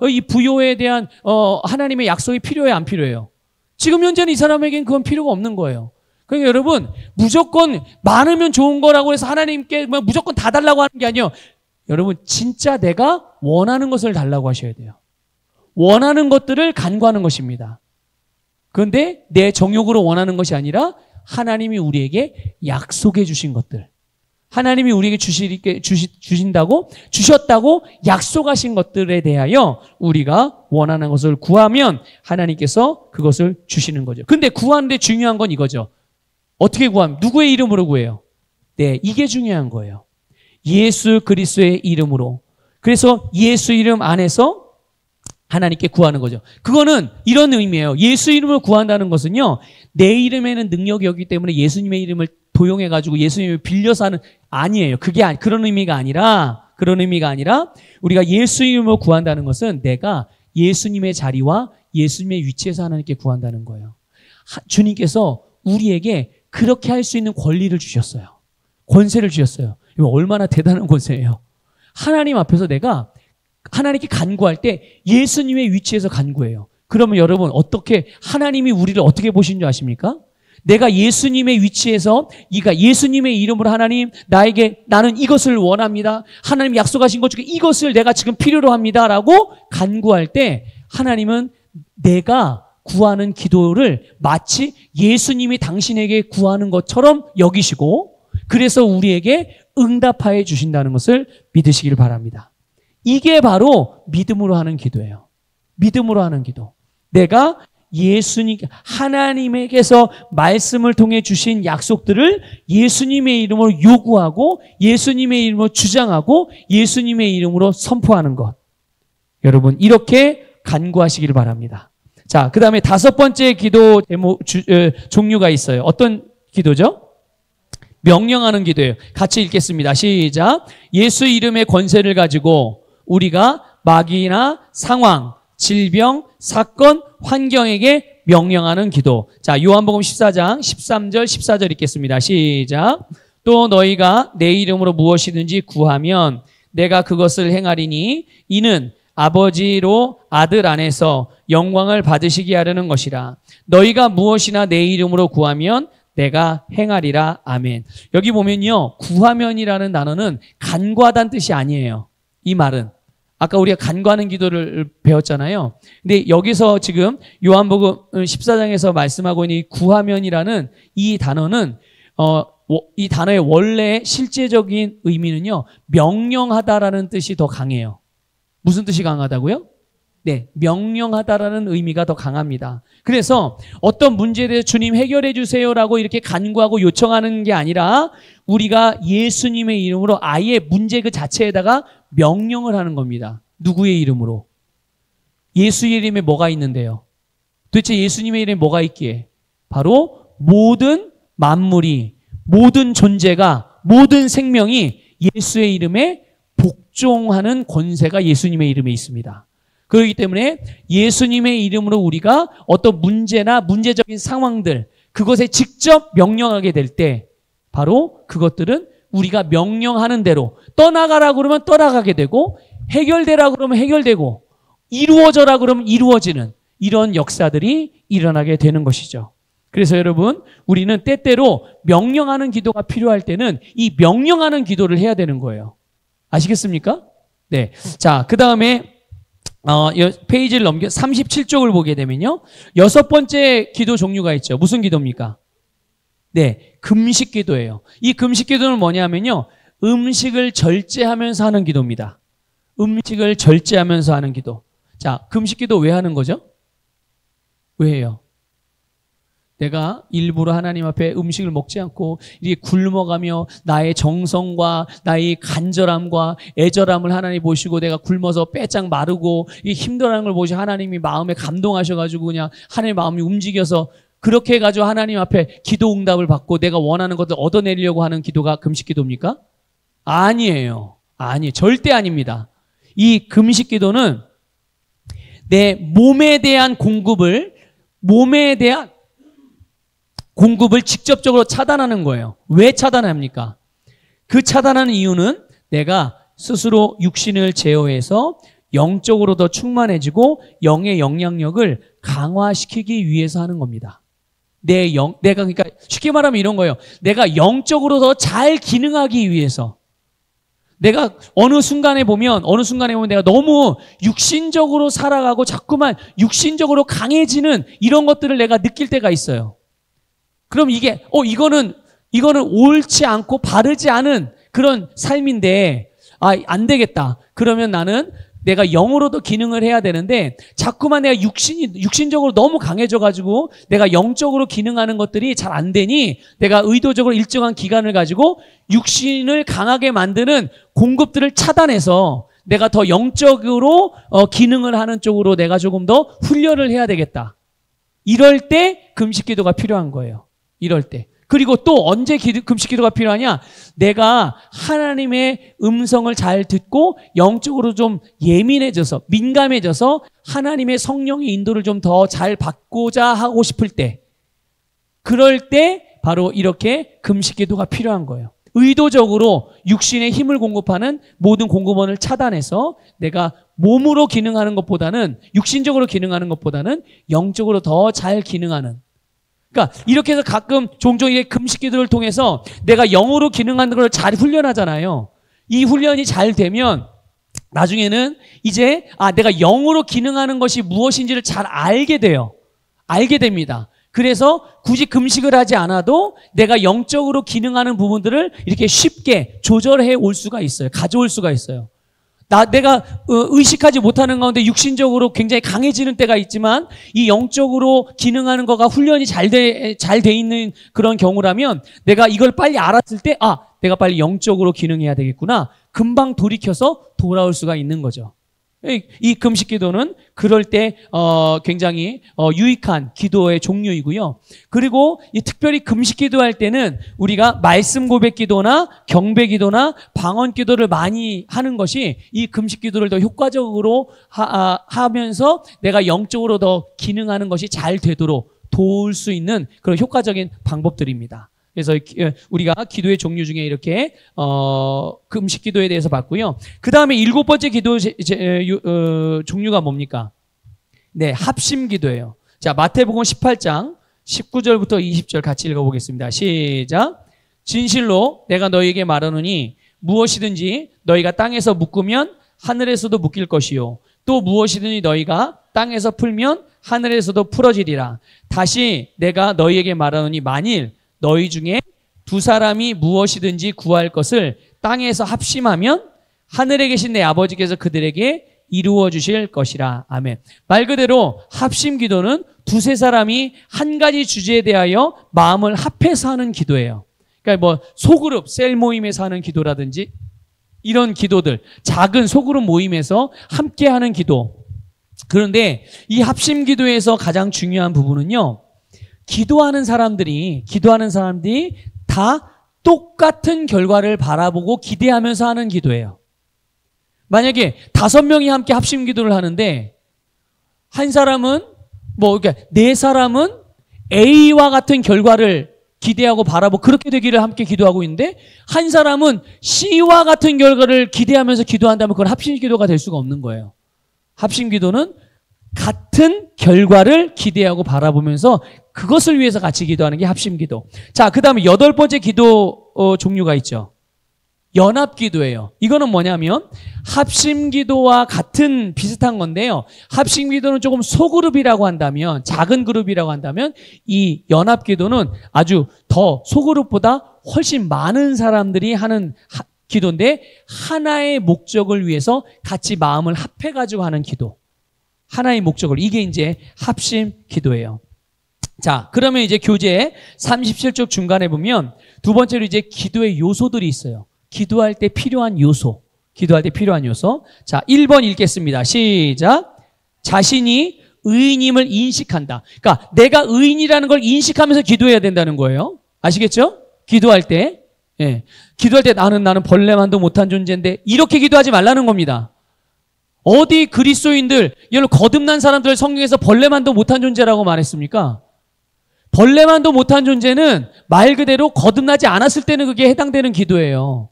이 부요에 대한 하나님의 약속이 필요해, 안 필요해요? 지금 현재는 이 사람에겐 그건 필요가 없는 거예요. 그러니까 여러분, 무조건 많으면 좋은 거라고 해서 하나님께 무조건 다 달라고 하는 게 아니에요. 여러분, 진짜 내가 원하는 것을 달라고 하셔야 돼요. 원하는 것들을 간구하는 것입니다. 그런데 내 정욕으로 원하는 것이 아니라 하나님이 우리에게 약속해 주신 것들, 하나님이 우리에게 주셨다고 약속하신 것들에 대하여 우리가 원하는 것을 구하면 하나님께서 그것을 주시는 거죠. 근데 구하는데 중요한 건 이거죠. 어떻게 구하면? 누구의 이름으로 구해요? 네, 이게 중요한 거예요. 예수 그리스도의 이름으로. 그래서 예수 이름 안에서 하나님께 구하는 거죠. 그거는 이런 의미예요. 예수 이름으로 구한다는 것은요, 내 이름에는 능력이 없기 때문에 예수님의 이름을 도용해가지고 예수님을 빌려서 하는, 아니에요. 그런 의미가 아니라, 우리가 예수 이름으로 구한다는 것은 내가 예수님의 자리와 예수님의 위치에서 하나님께 구한다는 거예요. 주님께서 우리에게 그렇게 할 수 있는 권리를 주셨어요. 권세를 주셨어요. 이거 얼마나 대단한 권세예요. 하나님 앞에서 내가 하나님께 간구할 때 예수님의 위치에서 간구해요. 그러면 여러분, 어떻게 하나님이 우리를 어떻게 보시는 줄 아십니까? 내가 예수님의 위치에서 예수님의 이름으로 하나님, 나는 이것을 원합니다. 하나님 약속하신 것 중에 이것을 내가 지금 필요로 합니다라고 간구할 때 하나님은 내가 구하는 기도를 마치 예수님이 당신에게 구하는 것처럼 여기시고 그래서 우리에게 응답하여 주신다는 것을 믿으시길 바랍니다. 이게 바로 믿음으로 하는 기도예요. 믿음으로 하는 기도. 내가 예수님, 하나님에게서 말씀을 통해 주신 약속들을 예수님의 이름으로 요구하고 예수님의 이름으로 주장하고 예수님의 이름으로 선포하는 것. 여러분 이렇게 간구하시길 바랍니다. 자, 그 다음에 5번째 기도 종류가 있어요. 어떤 기도죠? 명령하는 기도예요. 같이 읽겠습니다. 시작. 예수 이름의 권세를 가지고 우리가 마귀나 상황, 질병, 사건, 환경에게 명령하는 기도. 자, 요한복음 14장 13절 14절 읽겠습니다. 시작. 또 너희가 내 이름으로 무엇이든지 구하면 내가 그것을 행하리니 이는 아버지로 아들 안에서 영광을 받으시게 하려는 것이라. 너희가 무엇이나 내 이름으로 구하면 내가 행하리라. 아멘. 여기 보면요, 구하면이라는 단어는 간구하다는 뜻이 아니에요. 이 말은 아까 우리가 간구하는 기도를 배웠잖아요. 근데 여기서 지금 요한복음 14장에서 말씀하고 있는 이 구하면이라는 이 단어는 이 단어의 원래 실제적인 의미는요, 명령하다라는 뜻이 더 강해요. 무슨 뜻이 강하다고요? 네, 명령하다라는 의미가 더 강합니다. 그래서 어떤 문제에 대해서 주님 해결해 주세요라고 이렇게 간구하고 요청하는 게 아니라 우리가 예수님의 이름으로 아예 문제 그 자체에다가 명령을 하는 겁니다. 누구의 이름으로? 예수의 이름에 뭐가 있는데요? 도대체 예수님의 이름에 뭐가 있기에? 바로 모든 만물이, 모든 존재가, 모든 생명이 예수의 이름에 복종하는 권세가 예수님의 이름에 있습니다. 그렇기 때문에 예수님의 이름으로 우리가 어떤 문제나 문제적인 상황들, 그것에 직접 명령하게 될 때 바로 그것들은 우리가 명령하는 대로 떠나가라 그러면 떠나가게 되고 해결되라 그러면 해결되고 이루어져라 그러면 이루어지는 이런 역사들이 일어나게 되는 것이죠. 그래서 여러분, 우리는 때때로 명령하는 기도가 필요할 때는 이 명령하는 기도를 해야 되는 거예요. 아시겠습니까? 네. 자, 그 다음에 페이지를 넘겨 37쪽을 보게 되면요, 6번째 기도 종류가 있죠. 무슨 기도입니까? 네, 금식 기도예요. 이 금식 기도는 뭐냐면요, 음식을 절제하면서 하는 기도입니다. 음식을 절제하면서 하는 기도. 자, 금식 기도 왜 하는 거죠? 왜 해요? 내가 일부러 하나님 앞에 음식을 먹지 않고 이렇게 굶어가며 나의 정성과 나의 간절함과 애절함을 하나님 보시고 내가 굶어서 빼짝 마르고 이 힘들어하는 걸 보시고 하나님이 마음에 감동하셔가지고 그냥 하나님의 마음이 움직여서 그렇게 해가지고 하나님 앞에 기도 응답을 받고 내가 원하는 것을 얻어내려고 하는 기도가 금식 기도입니까? 아니에요. 아니, 절대 아닙니다. 이 금식 기도는 내 몸에 대한 공급을 직접적으로 차단하는 거예요. 왜 차단합니까? 그 차단하는 이유는 내가 스스로 육신을 제어해서 영적으로 더 충만해지고 영의 영향력을 강화시키기 위해서 하는 겁니다. 내가 그러니까 쉽게 말하면 이런 거예요. 내가 영적으로 더 잘 기능하기 위해서. 내가 어느 순간에 보면 내가 너무 육신적으로 살아가고 자꾸만 육신적으로 강해지는 이런 것들을 내가 느낄 때가 있어요. 그럼 이거는 옳지 않고 바르지 않은 그런 삶인데, 안 되겠다. 그러면 나는 내가 영으로도 기능을 해야 되는데, 자꾸만 내가 육신적으로 너무 강해져가지고, 내가 영적으로 기능하는 것들이 잘 안 되니, 내가 의도적으로 일정한 기간을 가지고, 육신을 강하게 만드는 공급들을 차단해서, 내가 더 영적으로 기능을 하는 쪽으로 내가 조금 더 훈련을 해야 되겠다. 이럴 때 금식 기도가 필요한 거예요. 이럴 때. 그리고 또 언제 금식 기도가 필요하냐? 내가 하나님의 음성을 잘 듣고 영적으로 좀 예민해져서, 민감해져서 하나님의 성령의 인도를 좀 더 잘 받고자 하고 싶을 때, 그럴 때 바로 이렇게 금식 기도가 필요한 거예요. 의도적으로 육신의 힘을 공급하는 모든 공급원을 차단해서 내가 몸으로 기능하는 것보다는, 육신적으로 기능하는 것보다는 영적으로 더 잘 기능하는. 그러니까 이렇게 해서 종종 이게 금식 기도를 통해서 내가 영으로 기능하는 걸 잘 훈련하잖아요. 이 훈련이 잘 되면 나중에는 이제 내가 영으로 기능하는 것이 무엇인지를 잘 알게 돼요. 알게 됩니다. 그래서 굳이 금식을 하지 않아도 내가 영적으로 기능하는 부분들을 이렇게 쉽게 조절해 올 수가 있어요. 가져올 수가 있어요. 내가 의식하지 못하는 가운데 육신적으로 굉장히 강해지는 때가 있지만 이 영적으로 기능하는 거가 훈련이 잘 돼 있는 그런 경우라면 내가 이걸 빨리 알았을 때 내가 빨리 영적으로 기능해야 되겠구나. 금방 돌이켜서 돌아올 수가 있는 거죠. 이 금식 기도는 그럴 때 굉장히 유익한 기도의 종류이고요. 그리고 이 특별히 금식 기도할 때는 우리가 말씀 고백 기도나 경배 기도나 방언 기도를 많이 하는 것이 이 금식 기도를 더 효과적으로 하면서 내가 영적으로 더 기능하는 것이 잘 되도록 도울 수 있는 그런 효과적인 방법들입니다. 그래서 우리가 기도의 종류 중에 이렇게 금식 기도에 대해서 봤고요. 그 다음에 7번째 기도 종류가 뭡니까? 네, 합심 기도예요. 자, 마태복음 18장 19절부터 20절 같이 읽어보겠습니다. 시작. 진실로 내가 너희에게 말하노니 무엇이든지 너희가 땅에서 묶으면 하늘에서도 묶일 것이요 또 무엇이든지 너희가 땅에서 풀면 하늘에서도 풀어지리라. 다시 내가 너희에게 말하노니 만일 너희 중에 두 사람이 무엇이든지 구할 것을 땅에서 합심하면 하늘에 계신 내 아버지께서 그들에게 이루어 주실 것이라. 아멘. 말 그대로 합심 기도는 두세 사람이 한 가지 주제에 대하여 마음을 합해서 하는 기도예요. 그러니까 뭐 소그룹 셀 모임에서 하는 기도라든지 이런 기도들, 작은 소그룹 모임에서 함께 하는 기도. 그런데 이 합심 기도에서 가장 중요한 부분은요. 기도하는 사람들이 다 똑같은 결과를 바라보고 기대하면서 하는 기도예요. 만약에 5명이 함께 합심 기도를 하는데 한 사람은 그러니까 4사람은 A와 같은 결과를 기대하고 바라보고 그렇게 되기를 함께 기도하고 있는데 한 사람은 C와 같은 결과를 기대하면서 기도한다면 그건 합심 기도가 될 수가 없는 거예요. 합심 기도는 같은 결과를 기대하고 바라보면서 그것을 위해서 같이 기도하는 게 합심 기도. 자, 그 다음에 8번째 기도 종류가 있죠. 연합 기도예요. 이거는 뭐냐면 합심 기도와 같은 비슷한 건데요. 합심 기도는 조금 소그룹이라고 한다면, 작은 그룹이라고 한다면 이 연합 기도는 아주 더 소그룹보다 훨씬 많은 사람들이 하는 기도인데 하나의 목적을 위해서 같이 마음을 합해가지고 하는 기도. 하나의 목적을, 이게 이제 합심 기도예요. 자, 그러면 이제 교재 37쪽 중간에 보면 두 번째로 이제 기도의 요소들이 있어요. 기도할 때 필요한 요소. 자, 1번 읽겠습니다. 시작. 자신이 의인임을 인식한다. 그러니까 내가 의인이라는 걸 인식하면서 기도해야 된다는 거예요. 아시겠죠? 기도할 때. 예. 기도할 때 나는 벌레만도 못한 존재인데 이렇게 기도하지 말라는 겁니다. 어디 그리스도인들, 이런 거듭난 사람들 성경에서 벌레만도 못한 존재라고 말했습니까? 벌레만도 못한 존재는 말 그대로 거듭나지 않았을 때는 그게 해당되는 기도예요.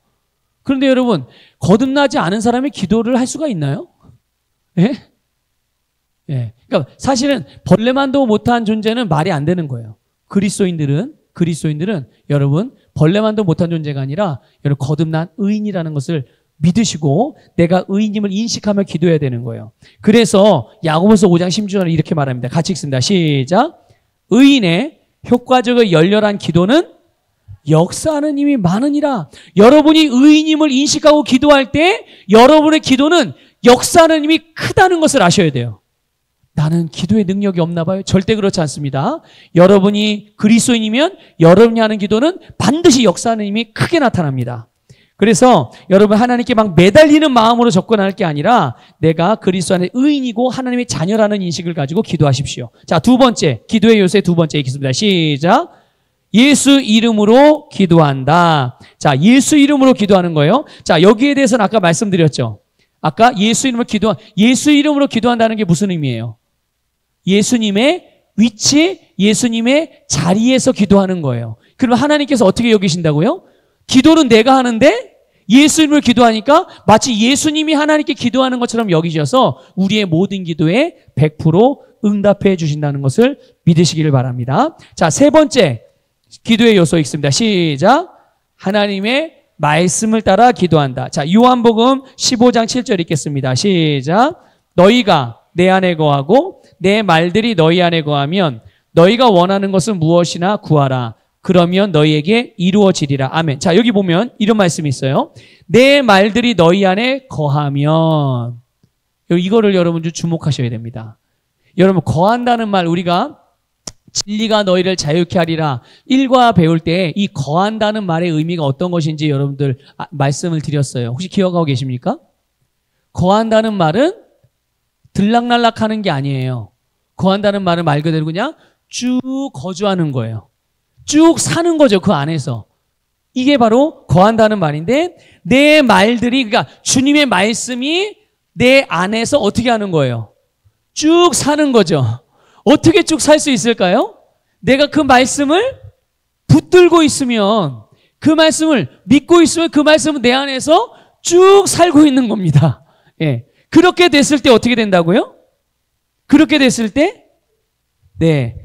그런데 여러분, 거듭나지 않은 사람이 기도를 할 수가 있나요? 예? 예. 그러니까 사실은 벌레만도 못한 존재는 말이 안 되는 거예요. 그리스도인들은 여러분, 벌레만도 못한 존재가 아니라 여러분 거듭난 의인이라는 것을 믿으시고 내가 의인임을 인식하며 기도해야 되는 거예요. 그래서 야고보서 5장 16절에 이렇게 말합니다. 같이 읽습니다. 시작. 의인의 효과적이고 열렬한 기도는 역사하는 힘이 많으니라. 여러분이 의인임을 인식하고 기도할 때 여러분의 기도는 역사하는 힘이 크다는 것을 아셔야 돼요. 나는 기도의 능력이 없나 봐요. 절대 그렇지 않습니다. 여러분이 그리스도인이면 여러분이 하는 기도는 반드시 역사하는 힘이 크게 나타납니다. 그래서 여러분 하나님께 막 매달리는 마음으로 접근할 게 아니라 내가 그리스도 안에 의인이고 하나님의 자녀라는 인식을 가지고 기도하십시오. 자, 두 번째, 기도의 요새 두 번째 읽겠습니다. 시작. 예수 이름으로 기도한다. 자, 예수 이름으로 기도하는 거예요. 자, 여기에 대해서는 아까 말씀드렸죠. 아까 예수 이름으로 기도한다는 게 무슨 의미예요? 예수님의 위치, 예수님의 자리에서 기도하는 거예요. 그럼 하나님께서 어떻게 여기신다고요? 기도는 내가 하는데 예수 이름으로 기도하니까 마치 예수님이 하나님께 기도하는 것처럼 여기셔서 우리의 모든 기도에 100% 응답해 주신다는 것을 믿으시기를 바랍니다. 자, 세 번째 기도의 요소 있습니다. 시작. 하나님의 말씀을 따라 기도한다. 자, 요한복음 15장 7절 읽겠습니다. 시작. 너희가 내 안에 거하고 내 말들이 너희 안에 거하면 너희가 원하는 것은 무엇이나 구하라. 그러면 너희에게 이루어지리라. 아멘. 자, 여기 보면 이런 말씀이 있어요. 내 말들이 너희 안에 거하면, 이거를 여러분 좀 주목하셔야 됩니다. 여러분, 거한다는 말, 우리가 진리가 너희를 자유케 하리라 1과 배울 때 이 거한다는 말의 의미가 어떤 것인지 여러분들 말씀을 드렸어요. 혹시 기억하고 계십니까? 거한다는 말은 들락날락하는 게 아니에요. 거한다는 말은 말 그대로 그냥 쭉 거주하는 거예요. 쭉 사는 거죠, 그 안에서. 이게 바로 거한다는 말인데, 내 말들이, 그러니까 주님의 말씀이 내 안에서 어떻게 하는 거예요? 쭉 사는 거죠. 어떻게 쭉 살 수 있을까요? 내가 그 말씀을 붙들고 있으면, 그 말씀을 믿고 있으면 그 말씀은 내 안에서 쭉 살고 있는 겁니다. 예. 그렇게 됐을 때 어떻게 된다고요? 그렇게 됐을 때, 네,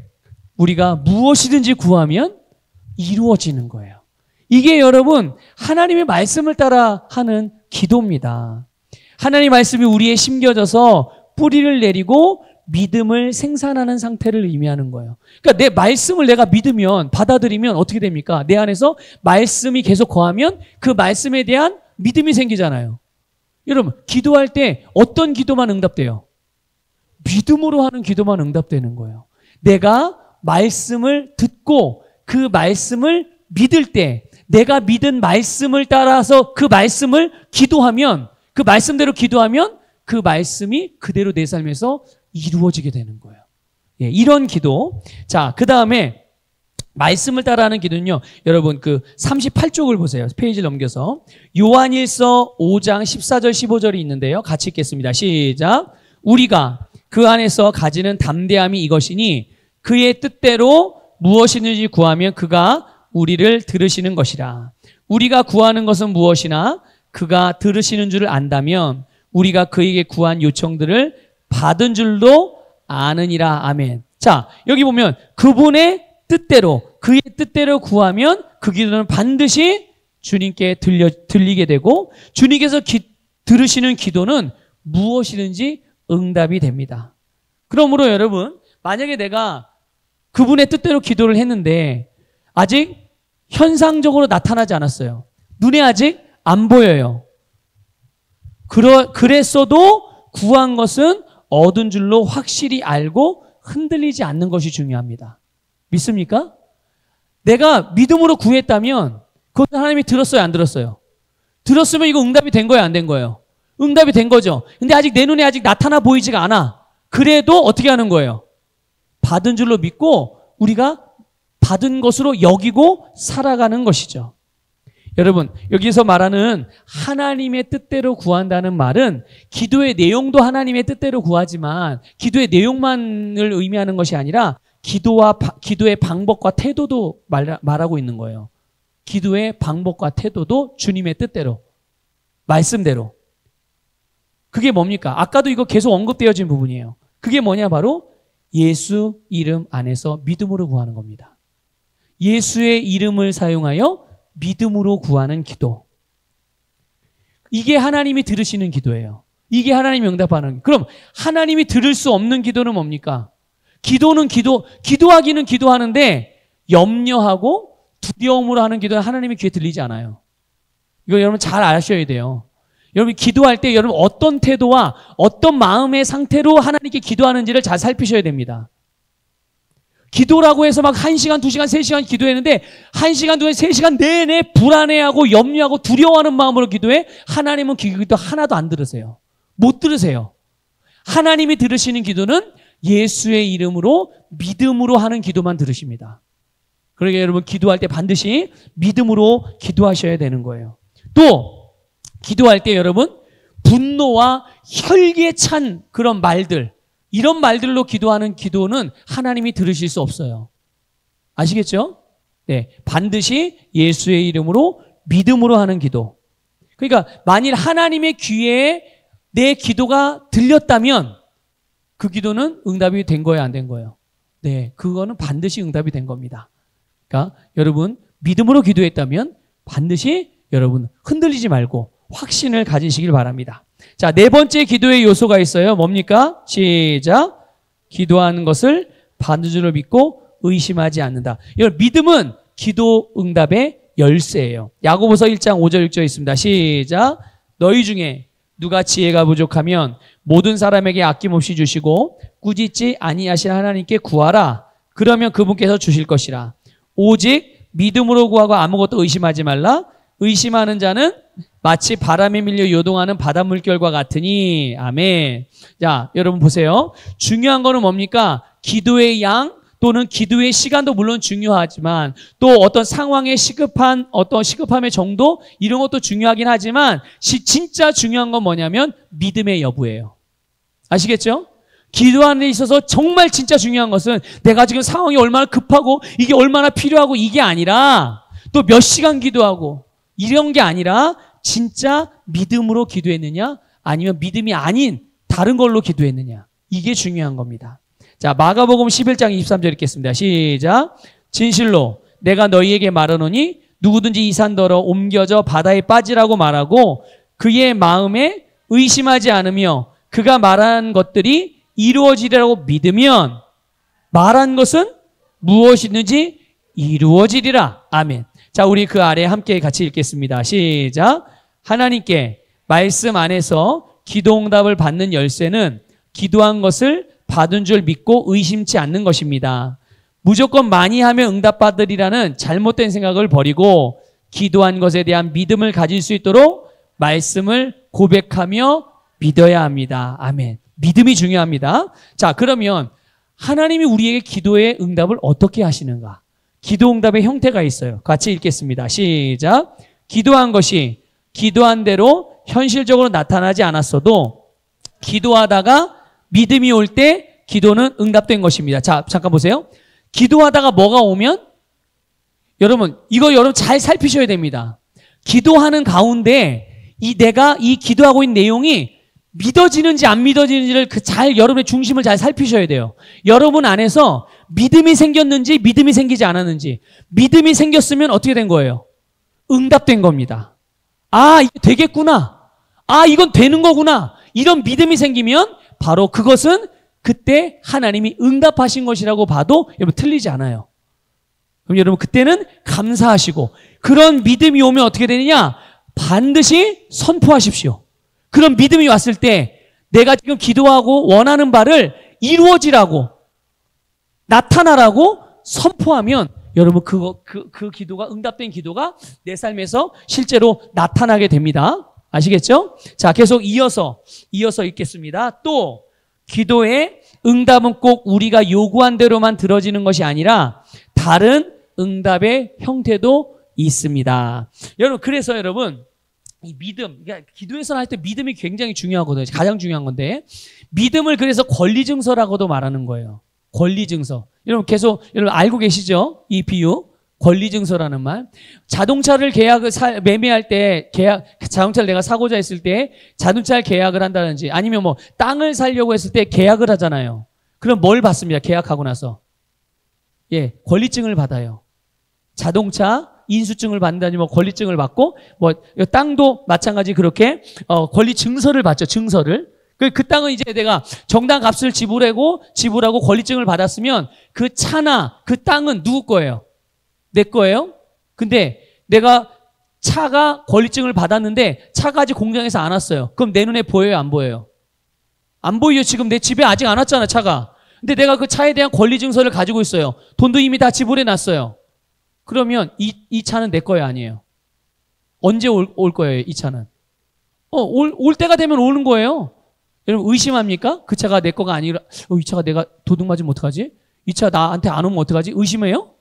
우리가 무엇이든지 구하면 이루어지는 거예요. 이게 여러분, 하나님의 말씀을 따라 하는 기도입니다. 하나님의 말씀이 우리에 심겨져서 뿌리를 내리고 믿음을 생산하는 상태를 의미하는 거예요. 그러니까 내 말씀을 내가 믿으면, 받아들이면 어떻게 됩니까? 내 안에서 말씀이 계속 거하면 그 말씀에 대한 믿음이 생기잖아요. 여러분, 기도할 때 어떤 기도만 응답돼요? 믿음으로 하는 기도만 응답되는 거예요. 내가 말씀을 듣고 그 말씀을 믿을 때, 내가 믿은 말씀을 따라서 그 말씀을 기도하면, 그 말씀대로 기도하면 그 말씀이 그대로 내 삶에서 이루어지게 되는 거예요. 예, 이런 기도. 자, 그 다음에 말씀을 따라하는 기도는요, 여러분 그 38쪽을 보세요. 페이지를 넘겨서. 요한일서 5장 14절 15절이 있는데요. 같이 읽겠습니다. 시작. 우리가 그 안에서 가지는 담대함이 이것이니 그의 뜻대로 무엇이든지 구하면 그가 우리를 들으시는 것이라. 우리가 구하는 것은 무엇이나 그가 들으시는 줄을 안다면 우리가 그에게 구한 요청들을 받은 줄도 아느니라. 아멘. 자, 여기 보면 그분의 뜻대로, 그의 뜻대로 구하면 그 기도는 반드시 주님께 들리게 되고, 주님께서 들으시는 기도는 무엇이든지 응답이 됩니다. 그러므로 여러분, 만약에 내가 그분의 뜻대로 기도를 했는데 아직 현상적으로 나타나지 않았어요. 눈에 아직 안 보여요. 그랬어도 구한 것은 얻은 줄로 확실히 알고 흔들리지 않는 것이 중요합니다. 믿습니까? 내가 믿음으로 구했다면 그것은 하나님이 들었어요, 안 들었어요? 들었으면 이거 응답이 된 거예요, 안 된 거예요? 응답이 된 거죠. 근데 아직 내 눈에 아직 나타나 보이지가 않아. 그래도 어떻게 하는 거예요? 받은 줄로 믿고 우리가 받은 것으로 여기고 살아가는 것이죠. 여러분, 여기서 말하는 하나님의 뜻대로 구한다는 말은 기도의 내용도 하나님의 뜻대로 구하지만 기도의 내용만을 의미하는 것이 아니라 기도의 방법과 태도도 말하고 있는 거예요. 기도의 방법과 태도도 주님의 뜻대로, 말씀대로. 그게 뭡니까? 아까도 이거 계속 언급되어진 부분이에요. 그게 뭐냐? 바로 예수 이름 안에서 믿음으로 구하는 겁니다. 예수의 이름을 사용하여 믿음으로 구하는 기도. 이게 하나님이 들으시는 기도예요. 이게 하나님이 응답하는. 그럼 하나님이 들을 수 없는 기도는 뭡니까? 기도하기는 기도하는데 염려하고 두려움으로 하는 기도는 하나님의 귀에 들리지 않아요. 이거 여러분 잘 아셔야 돼요. 여러분 기도할 때 여러분 어떤 태도와 어떤 마음의 상태로 하나님께 기도하는지를 잘 살피셔야 됩니다. 기도라고 해서 막 1시간, 2시간, 3시간 기도했는데 1시간, 2시간, 3시간 내내 불안해하고 염려하고 두려워하는 마음으로 기도해. 하나님은 기도 하나도 안 들으세요. 못 들으세요. 하나님이 들으시는 기도는 예수의 이름으로 믿음으로 하는 기도만 들으십니다. 그러니까 여러분 기도할 때 반드시 믿음으로 기도하셔야 되는 거예요. 또 기도할 때 여러분 분노와 혈기에 찬 그런 말들, 이런 말들로 기도하는 기도는 하나님이 들으실 수 없어요. 아시겠죠? 네, 반드시 예수의 이름으로 믿음으로 하는 기도. 그러니까 만일 하나님의 귀에 내 기도가 들렸다면 그 기도는 응답이 된 거예요, 안 된 거예요? 네, 그거는 반드시 응답이 된 겁니다. 그러니까 여러분 믿음으로 기도했다면 반드시 여러분 흔들리지 말고 확신을 가지시길 바랍니다. 자, 네 번째 기도의 요소가 있어요. 뭡니까? 시작. 기도하는 것을 받는 줄을 믿고 의심하지 않는다. 여러분, 믿음은 기도 응답의 열쇠예요. 야고보서 1장 5절 6절 있습니다. 시작. 너희 중에 누가 지혜가 부족하면 모든 사람에게 아낌없이 주시고 꾸짖지 아니하신 하나님께 구하라. 그러면 그분께서 주실 것이라. 오직 믿음으로 구하고 아무것도 의심하지 말라. 의심하는 자는 마치 바람에 밀려 요동하는 바닷물결과 같으니. 아멘. 자, 여러분 보세요. 중요한 거는 뭡니까? 기도의 양 또는 기도의 시간도 물론 중요하지만 또 어떤 상황의 시급함의 정도 이런 것도 중요하긴 하지만 진짜 중요한 건 뭐냐면 믿음의 여부예요. 아시겠죠? 기도하는 데 있어서 정말 진짜 중요한 것은 내가 지금 상황이 얼마나 급하고 이게 얼마나 필요하고 이게 아니라 또 몇 시간 기도하고 이런 게 아니라 진짜 믿음으로 기도했느냐 아니면 믿음이 아닌 다른 걸로 기도했느냐 이게 중요한 겁니다. 자, 마가복음 11장 23절 읽겠습니다. 시작. 진실로 내가 너희에게 말하노니 누구든지 이 산더러 옮겨져 바다에 빠지라고 말하고 그의 마음에 의심하지 않으며 그가 말한 것들이 이루어지리라고 믿으면 말한 것은 무엇이든지 이루어지리라. 아멘. 자, 우리 그 아래 함께 같이 읽겠습니다. 시작. 하나님께 말씀 안에서 기도응답을 받는 열쇠는 기도한 것을 받은 줄 믿고 의심치 않는 것입니다. 무조건 많이 하면 응답받으리라는 잘못된 생각을 버리고 기도한 것에 대한 믿음을 가질 수 있도록 말씀을 고백하며 믿어야 합니다. 아멘. 믿음이 중요합니다. 자, 그러면 하나님이 우리에게 기도의 응답을 어떻게 하시는가? 기도 응답의 형태가 있어요. 같이 읽겠습니다. 시작. 기도한 것이 기도한 대로 현실적으로 나타나지 않았어도 기도하다가 믿음이 올 때 기도는 응답된 것입니다. 자, 잠깐 보세요. 기도하다가 뭐가 오면 여러분 잘 살피셔야 됩니다. 기도하는 가운데 내가 기도하고 있는 내용이 믿어지는지 안 믿어지는지를 여러분의 중심을 잘 살피셔야 돼요. 여러분 안에서 믿음이 생겼는지 믿음이 생기지 않았는지. 믿음이 생겼으면 어떻게 된 거예요? 응답된 겁니다. 아, 이게 되겠구나. 아, 이건 되는 거구나. 이런 믿음이 생기면 바로 그것은 그때 하나님이 응답하신 것이라고 봐도 여러분 틀리지 않아요. 그럼 여러분 그때는 감사하시고 그런 믿음이 오면 어떻게 되느냐? 반드시 선포하십시오. 그런 믿음이 왔을 때 내가 지금 기도하고 원하는 바를 이루어지라고 나타나라고 선포하면 여러분 그 기도가 응답된 기도가 내 삶에서 실제로 나타나게 됩니다. 아시겠죠? 자, 계속 이어서 읽겠습니다. 또 기도의 응답은 꼭 우리가 요구한 대로만 들어지는 것이 아니라 다른 응답의 형태도 있습니다. 여러분, 그래서 여러분 이 믿음, 그러니까 기도에서 할 때 믿음이 굉장히 중요하거든요. 가장 중요한 건데 믿음을 그래서 권리증서라고도 말하는 거예요. 권리증서. 여러분 여러분 알고 계시죠? 이 비유. 권리증서라는 말. 자동차를 매매할 때 자동차를 내가 사고자 했을 때 자동차를 계약을 한다든지 아니면 뭐 땅을 사려고 했을 때 계약을 하잖아요. 그럼 뭘 받습니다. 계약하고 나서. 예, 권리증을 받아요. 자동차 인수증을 받는다니 뭐 권리증을 받고 뭐 땅도 마찬가지 그렇게 권리증서를 받죠. 증서를. 그 땅은 이제 내가 정당 값을 지불하고 권리증을 받았으면 그 차나 그 땅은 누구 거예요? 내 거예요? 근데 내가 차가 권리증을 받았는데 차가 아직 공장에서 안 왔어요. 그럼 내 눈에 보여요? 안 보여요? 안 보여요. 지금 내 집에 아직 안 왔잖아, 차가. 근데 내가 그 차에 대한 권리증서를 가지고 있어요. 돈도 이미 다 지불해 놨어요. 그러면 이 차는 내 거예요? 아니에요? 언제 올 거예요? 이 차는? 올 때가 되면 오는 거예요. 여러분 의심합니까? 그 차가 내 거가 아니라 이 차가 내가 도둑 맞으면 어떡하지? 이 차 나한테 안 오면 어떡하지? 의심해요?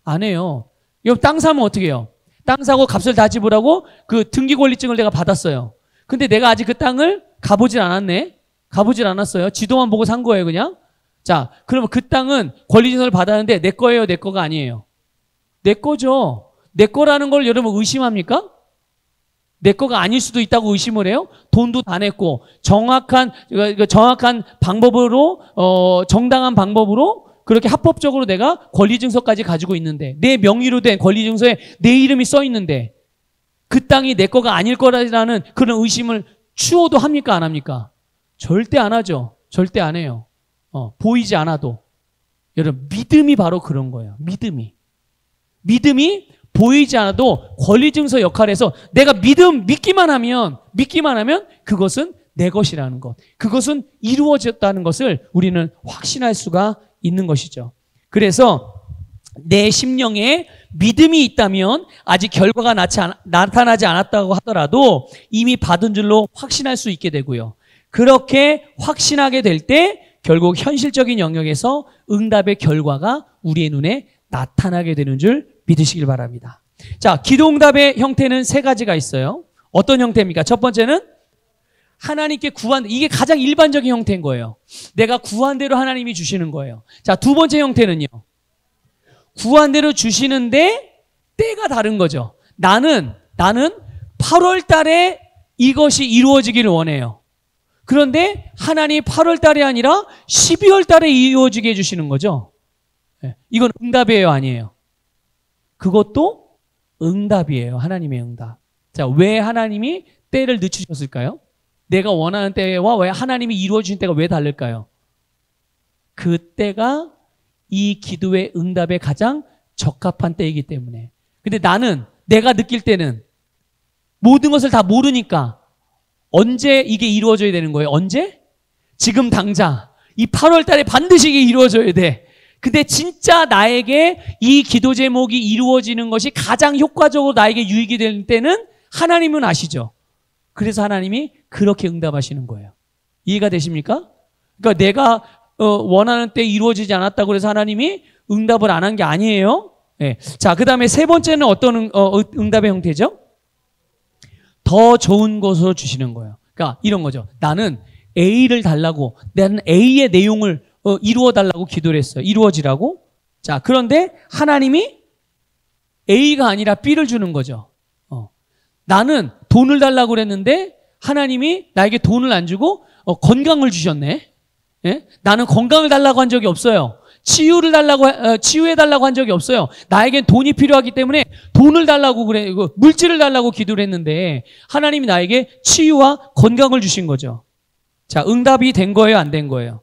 안 해요. 여러분 땅 사면 어떻게 해요? 땅 사고 값을 다 지불하고 그 등기 권리증을 내가 받았어요. 근데 내가 아직 그 땅을 가보질 않았어요. 지도만 보고 산 거예요, 그냥. 자, 그러면 그 땅은 권리증서를 받았는데 내 거예요, 내 거가 아니에요? 내 거죠. 내 거라는 걸 여러분 의심합니까? 내 거가 아닐 수도 있다고 의심을 해요? 돈도 다 냈고 정확한 방법으로 정당한 방법으로 그렇게 합법적으로 내가 권리증서까지 가지고 있는데 내 명의로 된 권리증서에 내 이름이 써 있는데 그 땅이 내 거가 아닐 거라는 그런 의심을 추호도 합니까? 안 합니까? 절대 안 하죠. 절대 안 해요. 보이지 않아도. 여러분, 믿음이 바로 그런 거예요. 믿음이 보이지 않아도 권리증서 역할을 해서 내가 믿기만 하면 그것은 내 것이라는 것. 그것은 이루어졌다는 것을 우리는 확신할 수가 있는 것이죠. 그래서 내 심령에 믿음이 있다면 아직 결과가 나타나지 않았다고 하더라도 이미 받은 줄로 확신할 수 있게 되고요. 그렇게 확신하게 될 때 결국 현실적인 영역에서 응답의 결과가 우리의 눈에 나타나게 되는 줄 믿으시길 바랍니다. 자, 기도응답의 형태는 세 가지가 있어요. 어떤 형태입니까? 첫 번째는 하나님께 이게 가장 일반적인 형태인 거예요. 내가 구한 대로 하나님이 주시는 거예요. 자, 두 번째 형태는요. 구한 대로 주시는데 때가 다른 거죠. 나는 8월 달에 이것이 이루어지기를 원해요. 그런데 하나님이 8월 달이 아니라 12월 달에 이루어지게 해주시는 거죠. 이건 응답이에요, 아니에요? 그것도 응답이에요. 하나님의 응답. 자, 왜 하나님이 때를 늦추셨을까요? 내가 원하는 때와 왜 하나님이 이루어주신 때가 왜 다를까요? 그 때가 이 기도의 응답에 가장 적합한 때이기 때문에. 근데 내가 느낄 때는 모든 것을 다 모르니까 언제 이게 이루어져야 되는 거예요? 언제? 지금 당장. 이 8월 달에 반드시 이게 이루어져야 돼. 근데 진짜 나에게 이 기도 제목이 이루어지는 것이 가장 효과적으로 나에게 유익이 되는 때는 하나님은 아시죠? 그래서 하나님이 그렇게 응답하시는 거예요. 이해가 되십니까? 그러니까 내가 원하는 때 이루어지지 않았다고 해서 하나님이 응답을 안 한 게 아니에요. 네. 자, 그 다음에 세 번째는 어떤 응답의 형태죠? 더 좋은 것으로 주시는 거예요. 그러니까 이런 거죠. 나는 A를 달라고, 나는 A의 내용을 이루어 달라고 기도를 했어요. 이루어지라고. 자, 그런데 하나님이 A가 아니라 B를 주는 거죠. 나는 돈을 달라고 그랬는데 하나님이 나에게 돈을 안 주고 건강을 주셨네. 예? 나는 건강을 달라고 한 적이 없어요. 치유해달라고 한 적이 없어요. 나에겐 돈이 필요하기 때문에 돈을 달라고 물질을 달라고 기도를 했는데 하나님이 나에게 치유와 건강을 주신 거죠. 자, 응답이 된 거예요, 안 된 거예요?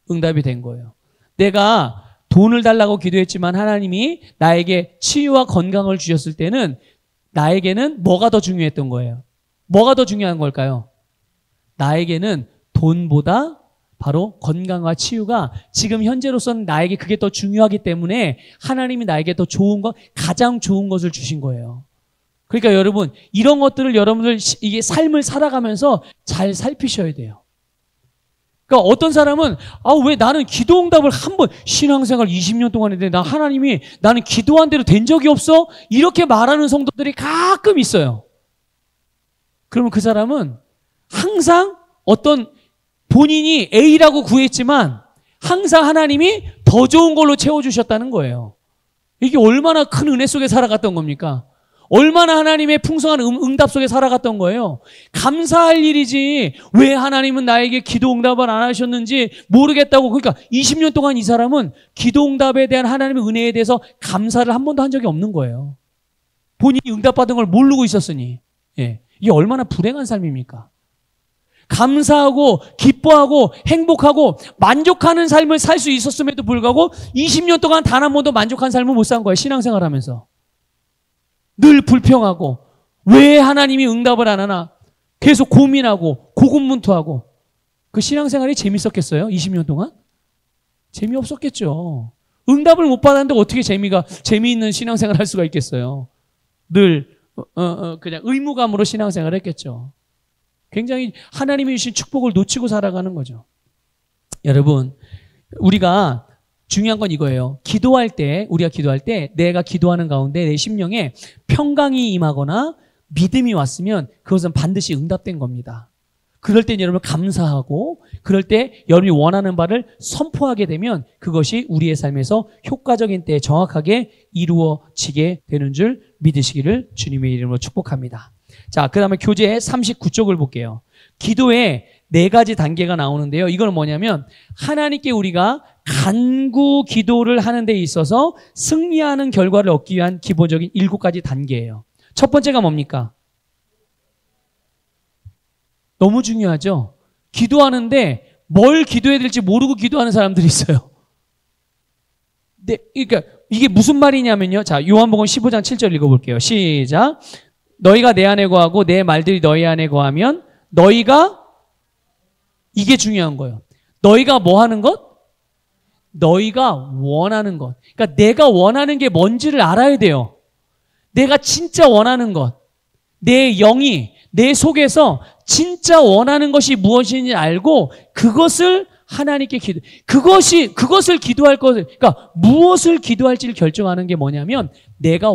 응답이 된 거예요. 내가 돈을 달라고 기도했지만 하나님이 나에게 치유와 건강을 주셨을 때는 나에게는 뭐가 더 중요했던 거예요? 뭐가 더 중요한 걸까요? 나에게는 돈보다 바로 건강과 치유가 지금 현재로서는 나에게 그게 더 중요하기 때문에 하나님이 나에게 더 좋은 것, 가장 좋은 것을 주신 거예요. 그러니까 여러분, 이런 것들을 여러분들 이게 삶을 살아가면서 잘 살피셔야 돼요. 그러니까 어떤 사람은 왜 나는 기도 응답을 한번 신앙생활 20년 동안 했는데 하나님이 나는 기도한 대로 된 적이 없어? 이렇게 말하는 성도들이 가끔 있어요. 그러면 그 사람은 항상 본인이 A라고 구했지만 항상 하나님이 더 좋은 걸로 채워주셨다는 거예요. 이게 얼마나 큰 은혜 속에 살아갔던 겁니까? 얼마나 하나님의 풍성한 응답 속에 살아갔던 거예요. 감사할 일이지 왜 하나님은 나에게 기도 응답을 안 하셨는지 모르겠다고. 그러니까 20년 동안 이 사람은 기도 응답에 대한 하나님의 은혜에 대해서 감사를 한 번도 한 적이 없는 거예요. 본인이 응답받은 걸 모르고 있었으니. 예. 이게 얼마나 불행한 삶입니까? 감사하고 기뻐하고 행복하고 만족하는 삶을 살 수 있었음에도 불구하고 20년 동안 단 한 번도 만족한 삶을 못 산 거예요. 신앙생활 하면서. 늘 불평하고 왜 하나님이 응답을 안 하나 계속 고민하고 고군분투하고. 그 신앙생활이 재밌었겠어요? 20년 동안? 재미없었겠죠. 응답을 못 받았는데 어떻게 재미있는 신앙생활 할 수가 있겠어요? 늘 그냥 의무감으로 신앙생활 했겠죠. 굉장히 하나님이 주신 축복을 놓치고 살아가는 거죠. 여러분, 우리가 중요한 건 이거예요. 우리가 기도할 때 내가 기도하는 가운데 내 심령에 평강이 임하거나 믿음이 왔으면 그것은 반드시 응답된 겁니다. 그럴 때 여러분 감사하고 그럴 때 여러분이 원하는 바를 선포하게 되면 그것이 우리의 삶에서 효과적인 때에 정확하게 이루어지게 되는 줄 믿으시기를 주님의 이름으로 축복합니다. 자, 그 다음에 교재 39쪽을 볼게요. 기도에 4가지 단계가 나오는데요. 이건 뭐냐면 하나님께 우리가 간구 기도를 하는 데 있어서 승리하는 결과를 얻기 위한 기본적인 7가지 단계예요. 첫 번째가 뭡니까? 너무 중요하죠. 기도하는데 뭘 기도해야 될지 모르고 기도하는 사람들이 있어요. 네, 그러니까 이게 무슨 말이냐면요. 자, 요한복음 15장 7절 읽어볼게요. 시작. 너희가 내 안에 거하고 내 말들이 너희 안에 거하면 너희가, 이게 중요한 거예요. 너희가 뭐 하는 것? 너희가 원하는 것. 그러니까 내가 원하는 게 뭔지를 알아야 돼요. 내가 진짜 원하는 것. 내 영이 내 속에서 진짜 원하는 것이 무엇인지 알고 그것을 하나님께 그것을 기도할 것을, 그러니까 무엇을 기도할지를 결정하는 게 뭐냐면 내가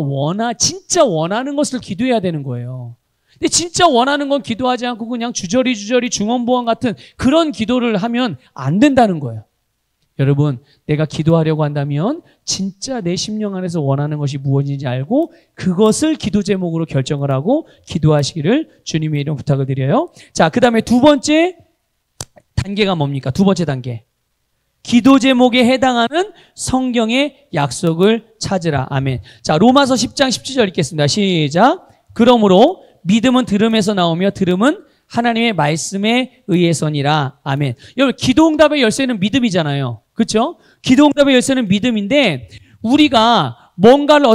진짜 원하는 것을 기도해야 되는 거예요. 근데 진짜 원하는 건 기도하지 않고 그냥 주저리 중언부언 같은 그런 기도를 하면 안 된다는 거예요. 여러분, 내가 기도하려고 한다면 진짜 내 심령 안에서 원하는 것이 무엇인지 알고 그것을 기도 제목으로 결정을 하고 기도하시기를 주님의 이름 부탁을 드려요. 자, 그 다음에 두 번째 단계가 뭡니까? 두 번째 단계. 기도 제목에 해당하는 성경의 약속을 찾으라. 아멘. 자, 로마서 10장 17절 읽겠습니다. 시작. 그러므로 믿음은 들음에서 나오며 들음은 하나님의 말씀에 의해서니라. 아멘. 여러분, 기도응답의 열쇠는 믿음이잖아요. 그렇죠? 기도응답의 열쇠는 믿음인데 우리가 뭔가를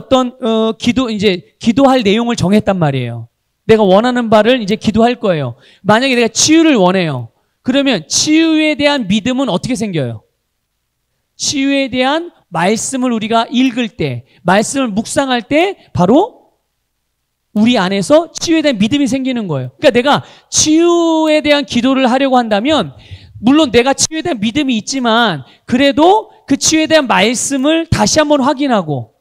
기도할 내용을 정했단 말이에요. 내가 원하는 바를 이제 기도할 거예요. 만약에 내가 치유를 원해요. 그러면 치유에 대한 믿음은 어떻게 생겨요? 치유에 대한 말씀을 우리가 읽을 때, 말씀을 묵상할 때 바로 우리 안에서 치유에 대한 믿음이 생기는 거예요. 그러니까 내가 치유에 대한 기도를 하려고 한다면 물론 내가 치유에 대한 믿음이 있지만 그래도 그 치유에 대한 말씀을 다시 한번 확인하고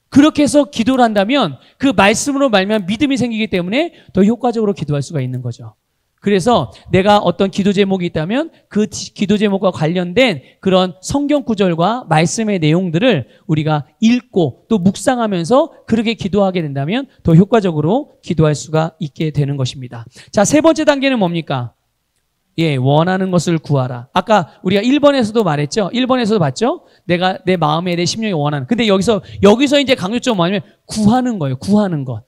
그렇게 해서 기도를 한다면 그 말씀으로 말미암아 믿음이 생기기 때문에 더 효과적으로 기도할 수가 있는 거죠. 그래서 내가 어떤 기도 제목이 있다면 그 기도 제목과 관련된 그런 성경 구절과 말씀의 내용들을 우리가 읽고 또 묵상하면서 그렇게 기도하게 된다면 더 효과적으로 기도할 수가 있게 되는 것입니다. 자, 세 번째 단계는 뭡니까? 예, 원하는 것을 구하라. 아까 우리가 1번에서도 말했죠? 1번에서도 봤죠? 내가 내 마음에 내 심령이 원하는. 근데 여기서 이제 강조점 뭐냐면 구하는 거예요. 구하는 것.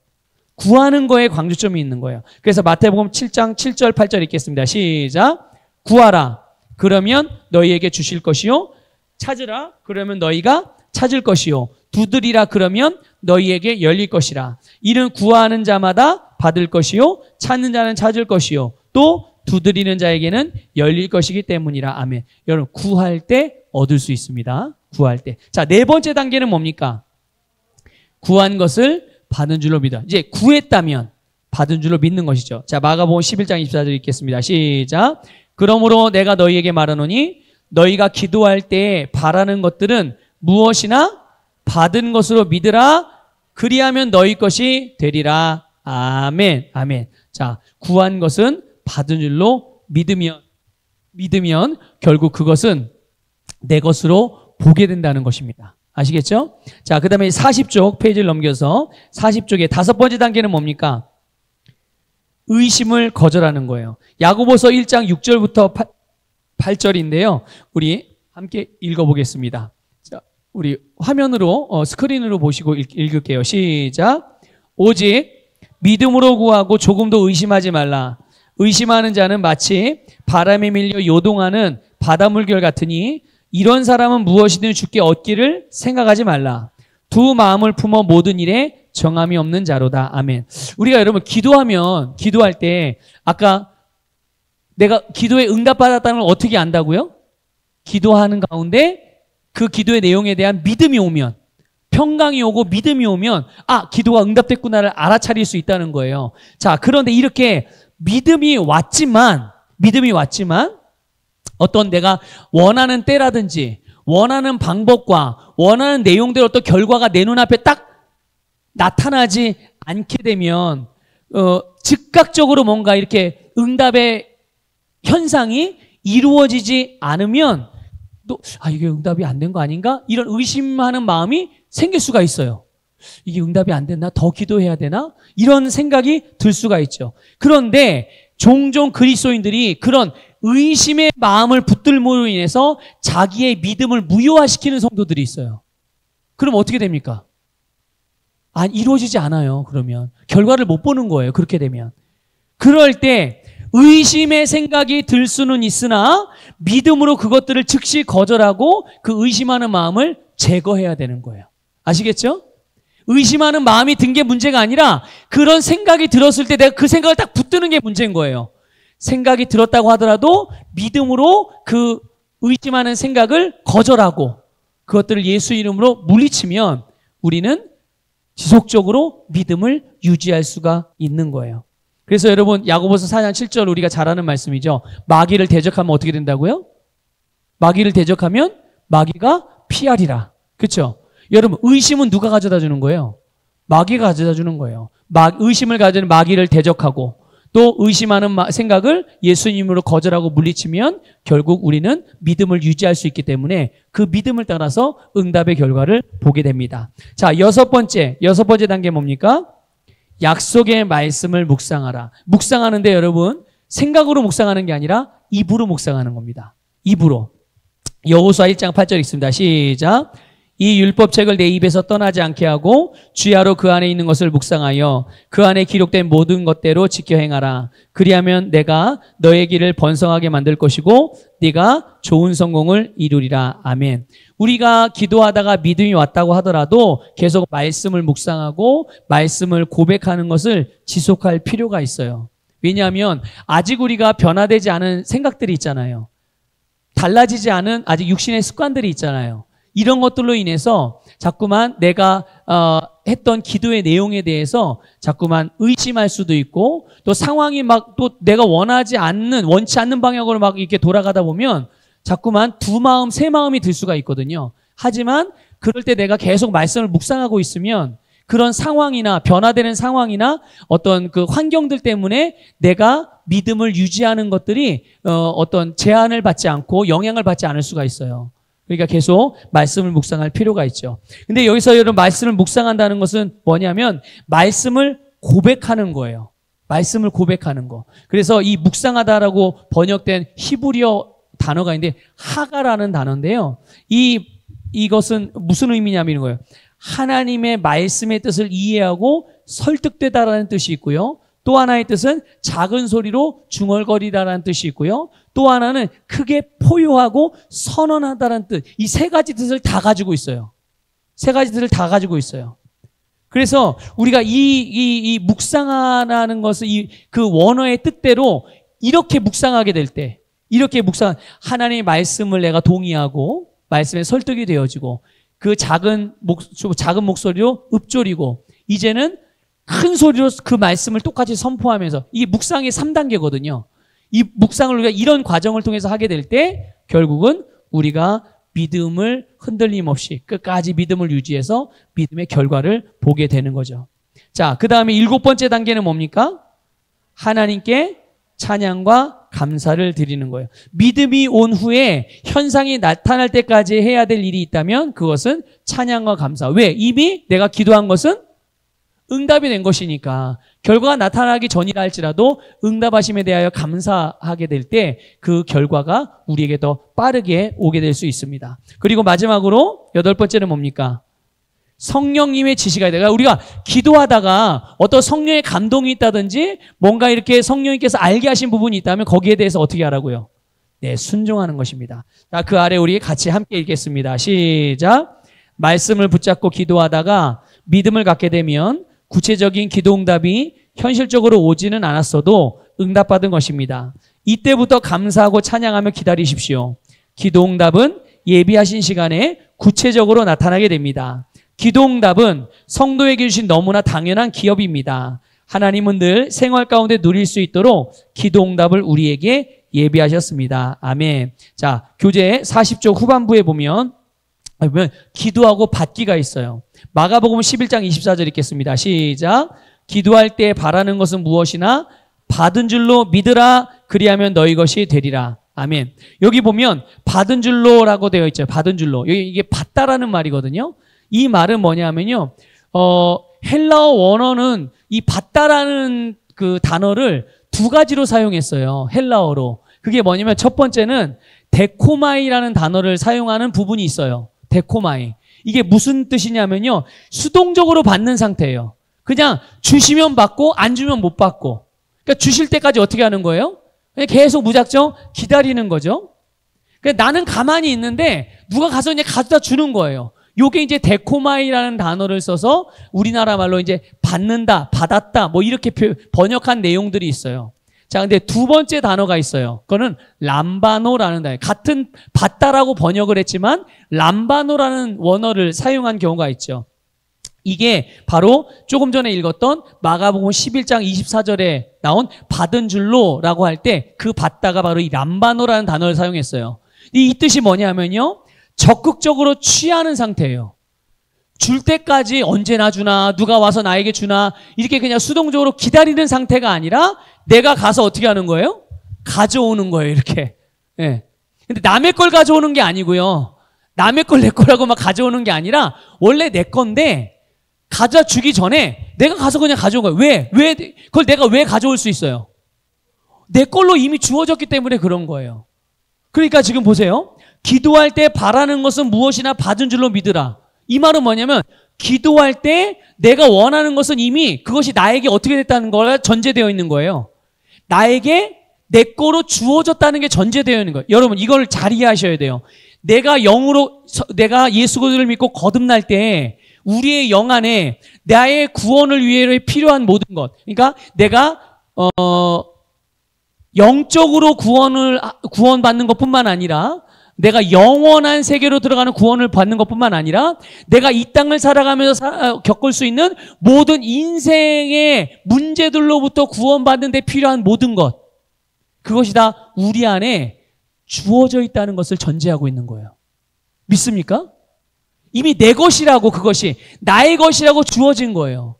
구하는 거에 강조점이 있는 거예요. 그래서 마태복음 7장 7절 8절 읽겠습니다. 시작. 구하라. 그러면 너희에게 주실 것이요. 찾으라. 그러면 너희가 찾을 것이요. 두드리라. 그러면 너희에게 열릴 것이라. 이는 구하는 자마다 받을 것이요. 찾는 자는 찾을 것이요. 또 두드리는 자에게는 열릴 것이기 때문이라. 아멘. 여러분, 구할 때 얻을 수 있습니다. 구할 때. 자, 네 번째 단계는 뭡니까? 구한 것을 받은 줄로 믿어. 이제 구했다면 받은 줄로 믿는 것이죠. 자, 마가복음 11장 24절 읽겠습니다. 시작. 그러므로 내가 너희에게 말하노니 너희가 기도할 때 바라는 것들은 무엇이나 받은 것으로 믿으라. 그리하면 너희 것이 되리라. 아멘. 아멘. 자, 구한 것은 받은 줄로 믿으면 결국 그것은 내 것으로 보게 된다는 것입니다. 아시겠죠? 자, 그 다음에 40쪽 페이지를 넘겨서 40쪽의 다섯 번째 단계는 뭡니까? 의심을 거절하는 거예요. 야고보서 1장 6절부터 8절인데요. 우리 함께 읽어보겠습니다. 자, 우리 화면으로 스크린으로 보시고 읽을게요. 시작. 오직 믿음으로 구하고 조금도 의심하지 말라. 의심하는 자는 마치 바람에 밀려 요동하는 바닷물결 같으니 이런 사람은 무엇이든 주께 얻기를 생각하지 말라. 두 마음을 품어 모든 일에 정함이 없는 자로다. 아멘. 우리가 여러분 기도할 때 아까 내가 기도에 응답받았다는 걸 어떻게 안다고요? 기도하는 가운데 그 기도의 내용에 대한 믿음이 오면, 평강이 오고 믿음이 오면 기도가 응답됐구나를 알아차릴 수 있다는 거예요. 자, 그런데 이렇게 믿음이 왔지만 어떤 내가 원하는 때라든지 원하는 방법과 원하는 내용대로 어떤 결과가 내 눈앞에 딱 나타나지 않게 되면 즉각적으로 뭔가 이렇게 응답의 현상이 이루어지지 않으면 또 이게 응답이 안 된 거 아닌가? 이런 의심하는 마음이 생길 수가 있어요. 이게 응답이 안 됐나? 더 기도해야 되나? 이런 생각이 들 수가 있죠. 그런데 종종 그리스도인들이 그런 의심의 마음을 붙들므로 인해서 자기의 믿음을 무효화시키는 성도들이 있어요. 그럼 어떻게 됩니까? 이루어지지 않아요. 그러면 결과를 못 보는 거예요. 그렇게 되면. 그럴 때 의심의 생각이 들 수는 있으나 믿음으로 그것들을 즉시 거절하고 그 의심하는 마음을 제거해야 되는 거예요. 아시겠죠? 의심하는 마음이 든 게 문제가 아니라 그런 생각이 들었을 때 내가 그 생각을 딱 붙드는 게 문제인 거예요. 생각이 들었다고 하더라도 믿음으로 그 의심하는 생각을 거절하고 그것들을 예수 이름으로 물리치면 우리는 지속적으로 믿음을 유지할 수가 있는 거예요. 그래서 여러분 야고보서 4장 7절 우리가 잘 아는 말씀이죠. 마귀를 대적하면 어떻게 된다고요? 마귀를 대적하면 마귀가 피하리라. 그렇죠? 여러분 의심은 누가 가져다 주는 거예요? 마귀가 가져다 주는 거예요. 의심을 가지는 마귀를 대적하고 또 의심하는 생각을 예수님으로 거절하고 물리치면 결국 우리는 믿음을 유지할 수 있기 때문에 그 믿음을 따라서 응답의 결과를 보게 됩니다. 자, 여섯 번째 단계 뭡니까? 약속의 말씀을 묵상하라. 묵상하는데 여러분 생각으로 묵상하는 게 아니라 입으로 묵상하는 겁니다. 입으로. 여호수아 1장 8절 읽습니다. 시작. 이 율법책을 내 입에서 떠나지 않게 하고 주야로 그 안에 있는 것을 묵상하여 그 안에 기록된 모든 것대로 지켜 행하라. 그리하면 내가 너의 길을 번성하게 만들 것이고 네가 좋은 성공을 이루리라. 아멘. 우리가 기도하다가 믿음이 왔다고 하더라도 계속 말씀을 묵상하고 말씀을 고백하는 것을 지속할 필요가 있어요. 왜냐하면 아직 우리가 변화되지 않은 생각들이 있잖아요. 달라지지 않은 아직 육신의 습관들이 있잖아요. 이런 것들로 인해서 자꾸만 내가 했던 기도의 내용에 대해서 자꾸만 의심할 수도 있고 또 상황이 막 또 내가 원치 않는 방향으로 막 이렇게 돌아가다 보면 자꾸만 두 마음, 세 마음이 들 수가 있거든요. 하지만 그럴 때 내가 계속 말씀을 묵상하고 있으면 그런 상황이나 변화되는 상황이나 어떤 그 환경들 때문에 내가 믿음을 유지하는 것들이 어떤 제한을 받지 않고 영향을 받지 않을 수가 있어요. 그러니까 계속 말씀을 묵상할 필요가 있죠. 근데 여기서 여러분 말씀을 묵상한다는 것은 뭐냐면 말씀을 고백하는 거예요. 말씀을 고백하는 거. 그래서 이 묵상하다라고 번역된 히브리어 단어가 있는데 하가라는 단어인데요. 이것은 무슨 의미냐면 거예요. 하나님의 말씀의 뜻을 이해하고 설득되다라는 뜻이 있고요. 또 하나의 뜻은 작은 소리로 중얼거리다라는 뜻이 있고요. 또 하나는 크게 포효하고 선언하다라는 뜻. 이 세 가지 뜻을 다 가지고 있어요. 세 가지 뜻을 다 가지고 있어요. 그래서 우리가 이 묵상하라는 것을 그 원어의 뜻대로 이렇게 묵상하게 될 때, 하나님의 말씀을 내가 동의하고 말씀에 설득이 되어지고 그 작은 목소리로 읊조리고 이제는 큰 소리로 그 말씀을 똑같이 선포하면서 이 묵상의 3단계거든요. 이 묵상을 우리가 이런 과정을 통해서 하게 될 때 결국은 우리가 믿음을 흔들림 없이 끝까지 믿음을 유지해서 믿음의 결과를 보게 되는 거죠. 자, 그 다음에 7번째 단계는 뭡니까? 하나님께 찬양과 감사를 드리는 거예요. 믿음이 온 후에 현상이 나타날 때까지 해야 될 일이 있다면 그것은 찬양과 감사. 왜? 이미 내가 기도한 것은 응답이 된 것이니까 결과가 나타나기 전이라 할지라도 응답하심에 대하여 감사하게 될 때 그 결과가 우리에게 더 빠르게 오게 될 수 있습니다. 그리고 마지막으로 8번째는 뭡니까? 성령님의 지시가 있다. 우리가 기도하다가 어떤 성령의 감동이 있다든지 뭔가 이렇게 성령님께서 알게 하신 부분이 있다면 거기에 대해서 어떻게 하라고요? 네, 순종하는 것입니다. 자, 그 아래 우리 같이 함께 읽겠습니다. 시작. 말씀을 붙잡고 기도하다가 믿음을 갖게 되면 구체적인 기도 응답이 현실적으로 오지는 않았어도 응답받은 것입니다. 이때부터 감사하고 찬양하며 기다리십시오. 기도 응답은 예비하신 시간에 구체적으로 나타나게 됩니다. 기도 응답은 성도에게 주신 너무나 당연한 기업입니다. 하나님은 늘 생활 가운데 누릴 수 있도록 기도 응답을 우리에게 예비하셨습니다. 아멘. 자, 교재 40조 후반부에 보면 기도하고 받기가 있어요. 마가복음 11장 24절 읽겠습니다. 시작. 기도할 때 바라는 것은 무엇이나 받은 줄로 믿으라. 그리하면 너희 것이 되리라. 아멘. 여기 보면 받은 줄로라고 되어 있죠. 받은 줄로. 이게 받다라는 말이거든요. 이 말은 뭐냐면요. 헬라어 원어는 이 받다라는 그 단어를 두 가지로 사용했어요. 헬라어로. 그게 뭐냐면 첫 번째는 데코마이라는 단어를 사용하는 부분이 있어요. 데코마이. 이게 무슨 뜻이냐면요. 수동적으로 받는 상태예요. 그냥 주시면 받고 안 주면 못 받고. 그러니까 주실 때까지 어떻게 하는 거예요? 계속 무작정 기다리는 거죠. 그러니까 나는 가만히 있는데 누가 가서 이제 가져다 주는 거예요. 요게 이제 데코마이라는 단어를 써서 우리나라 말로 이제 받는다, 받았다, 뭐 이렇게 번역한 내용들이 있어요. 자, 근데 두 번째 단어가 있어요. 그거는 람바노라는 단어. 같은 받다라고 번역을 했지만 람바노라는 원어를 사용한 경우가 있죠. 이게 바로 조금 전에 읽었던 마가복음 11장 24절에 나온 받은 줄로라고 할 때 그 받다가 바로 이 람바노라는 단어를 사용했어요. 이 뜻이 뭐냐면요. 적극적으로 취하는 상태예요. 줄 때까지 언제나 주나, 누가 와서 나에게 주나, 이렇게 그냥 수동적으로 기다리는 상태가 아니라 내가 가서 어떻게 하는 거예요? 가져오는 거예요, 이렇게. 예. 근데 남의 걸 가져오는 게 아니고요. 남의 걸 내 거라고 막 가져오는 게 아니라 원래 내 건데 가져다 주기 전에 내가 가서 그냥 가져온 거예요. 왜? 그걸 내가 왜 가져올 수 있어요? 내 걸로 이미 주어졌기 때문에 그런 거예요. 그러니까 지금 보세요. 기도할 때 바라는 것은 무엇이나 받은 줄로 믿으라. 이 말은 뭐냐면 기도할 때 내가 원하는 것은 이미 그것이 나에게 어떻게 됐다는 걸 전제되어 있는 거예요. 나에게 내 거로 주어졌다는 게 전제되어 있는 거예요. 여러분 이걸 잘 이해하셔야 돼요. 내가 예수 그리스도를 믿고 거듭날 때 우리의 영 안에 나의 구원을 위해 필요한 모든 것. 그러니까 내가 영적으로 구원받는 것뿐만 아니라 내가 영원한 세계로 들어가는 구원을 받는 것뿐만 아니라 내가 이 땅을 살아가면서 겪을 수 있는 모든 인생의 문제들로부터 구원받는 데 필요한 모든 것, 그것이 다 우리 안에 주어져 있다는 것을 전제하고 있는 거예요. 믿습니까? 이미 내 것이라고, 그것이 나의 것이라고 주어진 거예요.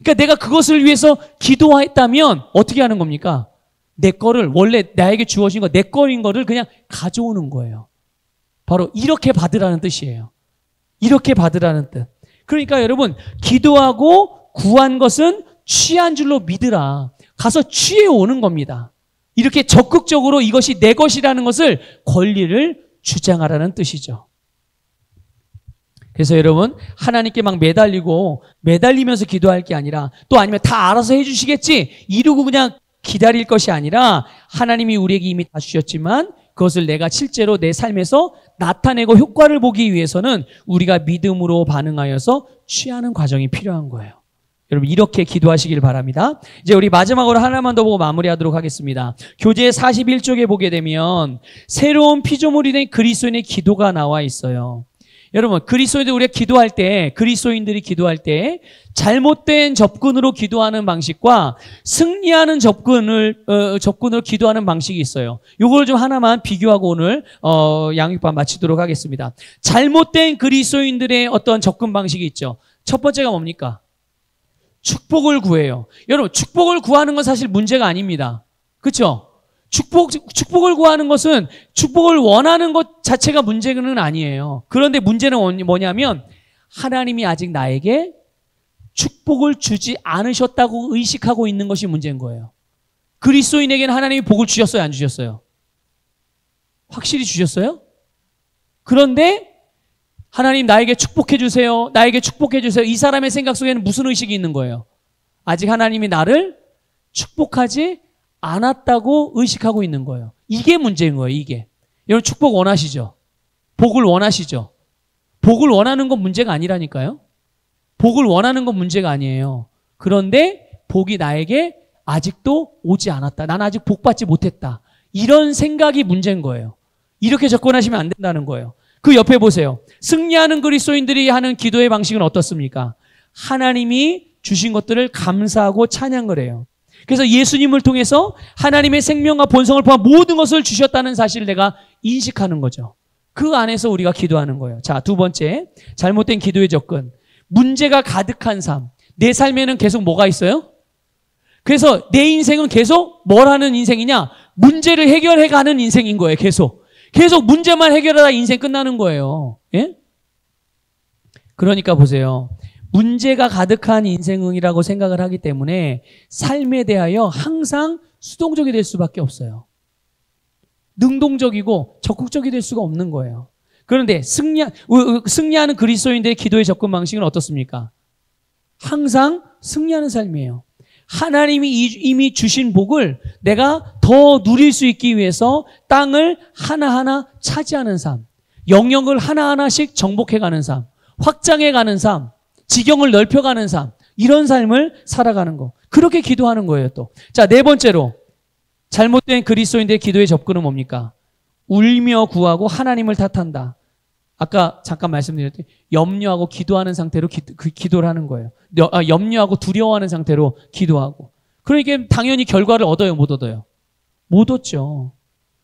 그러니까 내가 그것을 위해서 기도했다면 어떻게 하는 겁니까? 내 거를, 원래 나에게 주어진 거, 내 거인 거를 그냥 가져오는 거예요. 바로 이렇게 받으라는 뜻이에요. 이렇게 받으라는 뜻. 그러니까 여러분, 기도하고 구한 것은 취한 줄로 믿으라. 가서 취해오는 겁니다. 이렇게 적극적으로 이것이 내 것이라는 것을 권리를 주장하라는 뜻이죠. 그래서 여러분, 하나님께 막 매달리면서 기도할 게 아니라, 또 아니면 다 알아서 해주시겠지 이러고 그냥 기다릴 것이 아니라, 하나님이 우리에게 이미 다 주셨지만 그것을 내가 실제로 내 삶에서 나타내고 효과를 보기 위해서는 우리가 믿음으로 반응하여서 취하는 과정이 필요한 거예요. 여러분 이렇게 기도하시길 바랍니다. 이제 우리 마지막으로 하나만 더 보고 마무리하도록 하겠습니다. 교재 41쪽에 보게 되면 새로운 피조물이 된 그리스도인의 기도가 나와 있어요. 여러분 그리스도인들이 기도할 때 잘못된 접근으로 기도하는 방식과 승리하는 접근으로 기도하는 방식이 있어요. 요걸 좀 하나만 비교하고 오늘 양육반 마치도록 하겠습니다. 잘못된 그리스도인들의 어떤 접근 방식이 있죠. 첫 번째가 뭡니까? 축복을 구해요. 여러분 축복을 구하는 건 사실 문제가 아닙니다. 그렇죠? 축복을 구하는 것은 축복을 원하는 것 자체가 문제는 아니에요. 그런데 문제는 뭐냐면 하나님이 아직 나에게 축복을 주지 않으셨다고 의식하고 있는 것이 문제인 거예요. 그리스도인에게는 하나님이 복을 주셨어요, 안 주셨어요? 확실히 주셨어요? 그런데 하나님 나에게 축복해 주세요. 나에게 축복해 주세요. 이 사람의 생각 속에는 무슨 의식이 있는 거예요? 아직 하나님이 나를 축복하지 않았다고 의식하고 있는 거예요. 이게 문제인 거예요, 이게. 여러분 축복 원하시죠? 복을 원하시죠? 복을 원하는 건 문제가 아니라니까요. 복을 원하는 건 문제가 아니에요. 그런데 복이 나에게 아직도 오지 않았다. 난 아직 복 받지 못했다. 이런 생각이 문제인 거예요. 이렇게 접근하시면 안 된다는 거예요. 그 옆에 보세요. 승리하는 그리스도인들이 하는 기도의 방식은 어떻습니까? 하나님이 주신 것들을 감사하고 찬양을 해요. 그래서 예수님을 통해서 하나님의 생명과 본성을 포함한 모든 것을 주셨다는 사실을 내가 인식하는 거죠. 그 안에서 우리가 기도하는 거예요. 자, 두 번째, 잘못된 기도의 접근. 문제가 가득한 삶. 내 삶에는 계속 뭐가 있어요? 그래서 내 인생은 계속 뭘 하는 인생이냐? 문제를 해결해가는 인생인 거예요. 계속 문제만 해결하다 인생 끝나는 거예요. 예? 그러니까 보세요. 문제가 가득한 인생이라고 생각을 하기 때문에 삶에 대하여 항상 수동적이 될 수밖에 없어요. 능동적이고 적극적이 될 수가 없는 거예요. 그런데 승리하는 그리스도인들의 기도의 접근 방식은 어떻습니까? 항상 승리하는 삶이에요. 하나님이 이미 주신 복을 내가 더 누릴 수 있기 위해서 땅을 하나하나 차지하는 삶, 영역을 하나하나씩 정복해가는 삶, 확장해가는 삶, 지경을 넓혀가는 삶, 이런 삶을 살아가는 거. 그렇게 기도하는 거예요, 또. 자, 네 번째로 잘못된 그리스도인들의 기도의 접근은 뭡니까? 울며 구하고 하나님을 탓한다. 아까 잠깐 말씀드렸더니 염려하고 기도하는 상태로 기도를 하는 거예요. 염려하고 두려워하는 상태로 기도하고. 그러니까 당연히 결과를 얻어요, 못 얻어요? 못 얻죠.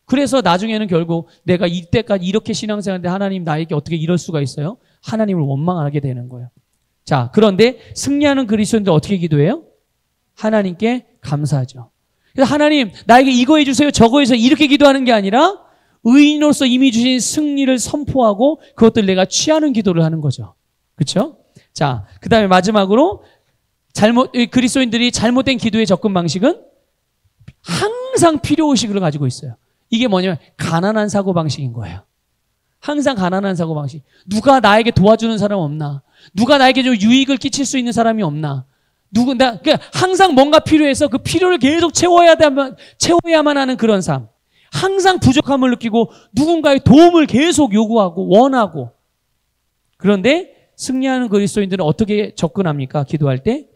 그래서 나중에는 결국 내가 이때까지 이렇게 신앙생활인데 하나님 나에게 어떻게 이럴 수가 있어요? 하나님을 원망하게 되는 거예요. 자, 그런데 승리하는 그리스도인들 어떻게 기도해요? 하나님께 감사하죠. 그래서 하나님 나에게 이거 해주세요, 저거 해서 이렇게 기도하는 게 아니라 의인으로서 이미 주신 승리를 선포하고 그것들 내가 취하는 기도를 하는 거죠. 그렇죠? 자, 그 다음에 마지막으로 그리스도인들이 잘못된 기도의 접근 방식은 항상 필요의식을 가지고 있어요. 이게 뭐냐면 가난한 사고방식인 거예요. 항상 가난한 사고방식. 누가 나에게 도와주는 사람 없나? 누가 나에게 좀 유익을 끼칠 수 있는 사람이 없나? 그러니까 항상 뭔가 필요해서 그 필요를 계속 채워야만 하는 그런 삶. 항상 부족함을 느끼고 누군가의 도움을 계속 요구하고 원하고. 그런데 승리하는 그리스도인들은 어떻게 접근합니까? 기도할 때?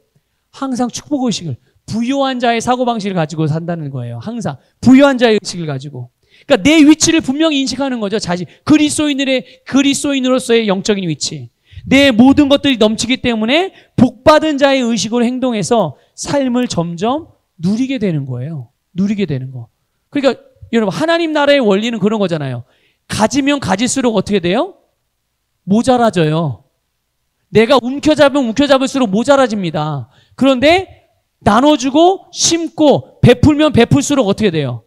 항상 축복의식을, 부요한 자의 사고방식을 가지고 산다는 거예요. 항상 부요한 자의 의식을 가지고. 그러니까 내 위치를 분명히 인식하는 거죠. 그리스도인으로서의 영적인 위치. 내 모든 것들이 넘치기 때문에 복받은 자의 의식으로 행동해서 삶을 점점 누리게 되는 거예요. 누리게 되는 거. 그러니까 여러분, 하나님 나라의 원리는 그런 거잖아요. 가지면 가질수록 어떻게 돼요? 모자라져요. 내가 움켜잡을수록 모자라집니다. 그런데 나눠주고 심고 베풀면 베풀수록 어떻게 돼요?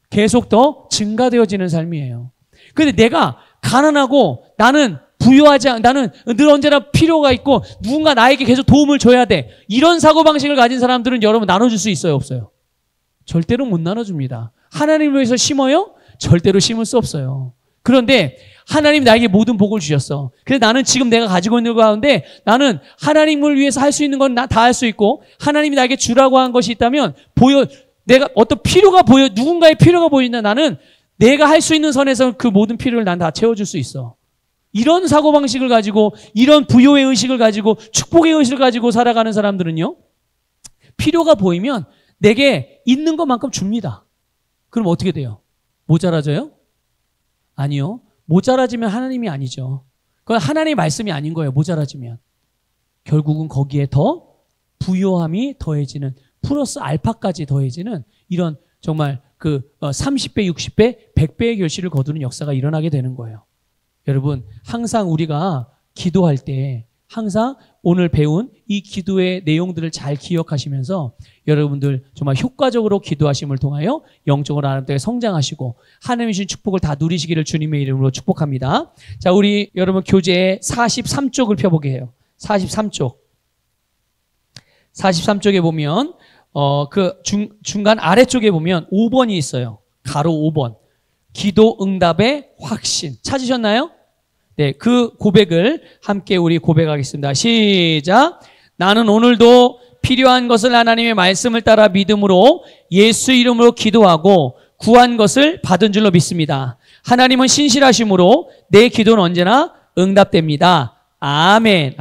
계속 더 증가되어지는 삶이에요. 그런데 내가 가난하고 나는 나는 늘 언제나 필요가 있고 누군가 나에게 계속 도움을 줘야 돼. 이런 사고방식을 가진 사람들은 여러분 나눠줄 수 있어요, 없어요? 절대로 못 나눠줍니다. 하나님을 위해서 심어요? 절대로 심을 수 없어요. 그런데 하나님 나에게 모든 복을 주셨어. 그래서 나는 지금 내가 가지고 있는 것 가운데 나는 하나님을 위해서 할 수 있는 건 다 할 수 있고 하나님이 나에게 주라고 한 것이 있다면 내가 어떤 필요가 누군가의 필요가 보인다. 나는 내가 할 수 있는 선에서 그 모든 필요를 난 다 채워줄 수 있어. 이런 사고방식을 가지고 이런 부요의 의식을 가지고 축복의 의식을 가지고 살아가는 사람들은요. 필요가 보이면 내게 있는 것만큼 줍니다. 그럼 어떻게 돼요? 모자라져요? 아니요. 모자라지면 하나님이 아니죠. 그건 하나님의 말씀이 아닌 거예요. 모자라지면. 결국은 거기에 더 부요함이 더해지는 플러스 알파까지 더해지는 이런 정말 30배, 60배, 100배의 결실을 거두는 역사가 일어나게 되는 거예요. 여러분, 항상 우리가 기도할 때 항상 오늘 배운 이 기도의 내용들을 잘 기억하시면서 여러분들 정말 효과적으로 기도하심을 통하여 영적으로 아름답게 성장하시고 하나님이 주신 축복을 다 누리시기를 주님의 이름으로 축복합니다. 자, 우리 여러분 교재 43쪽을 펴보게 해요. 43쪽. 43쪽에 보면 중간 아래쪽에 보면 5번이 있어요. 가로 5번. 기도 응답의 확신. 찾으셨나요? 네, 그 고백을 함께 우리 고백하겠습니다. 시작. 나는 오늘도 필요한 것을 하나님의 말씀을 따라 믿음으로 예수 이름으로 기도하고 구한 것을 받은 줄로 믿습니다. 하나님은 신실하심으로 내 기도는 언제나 응답됩니다. 아멘.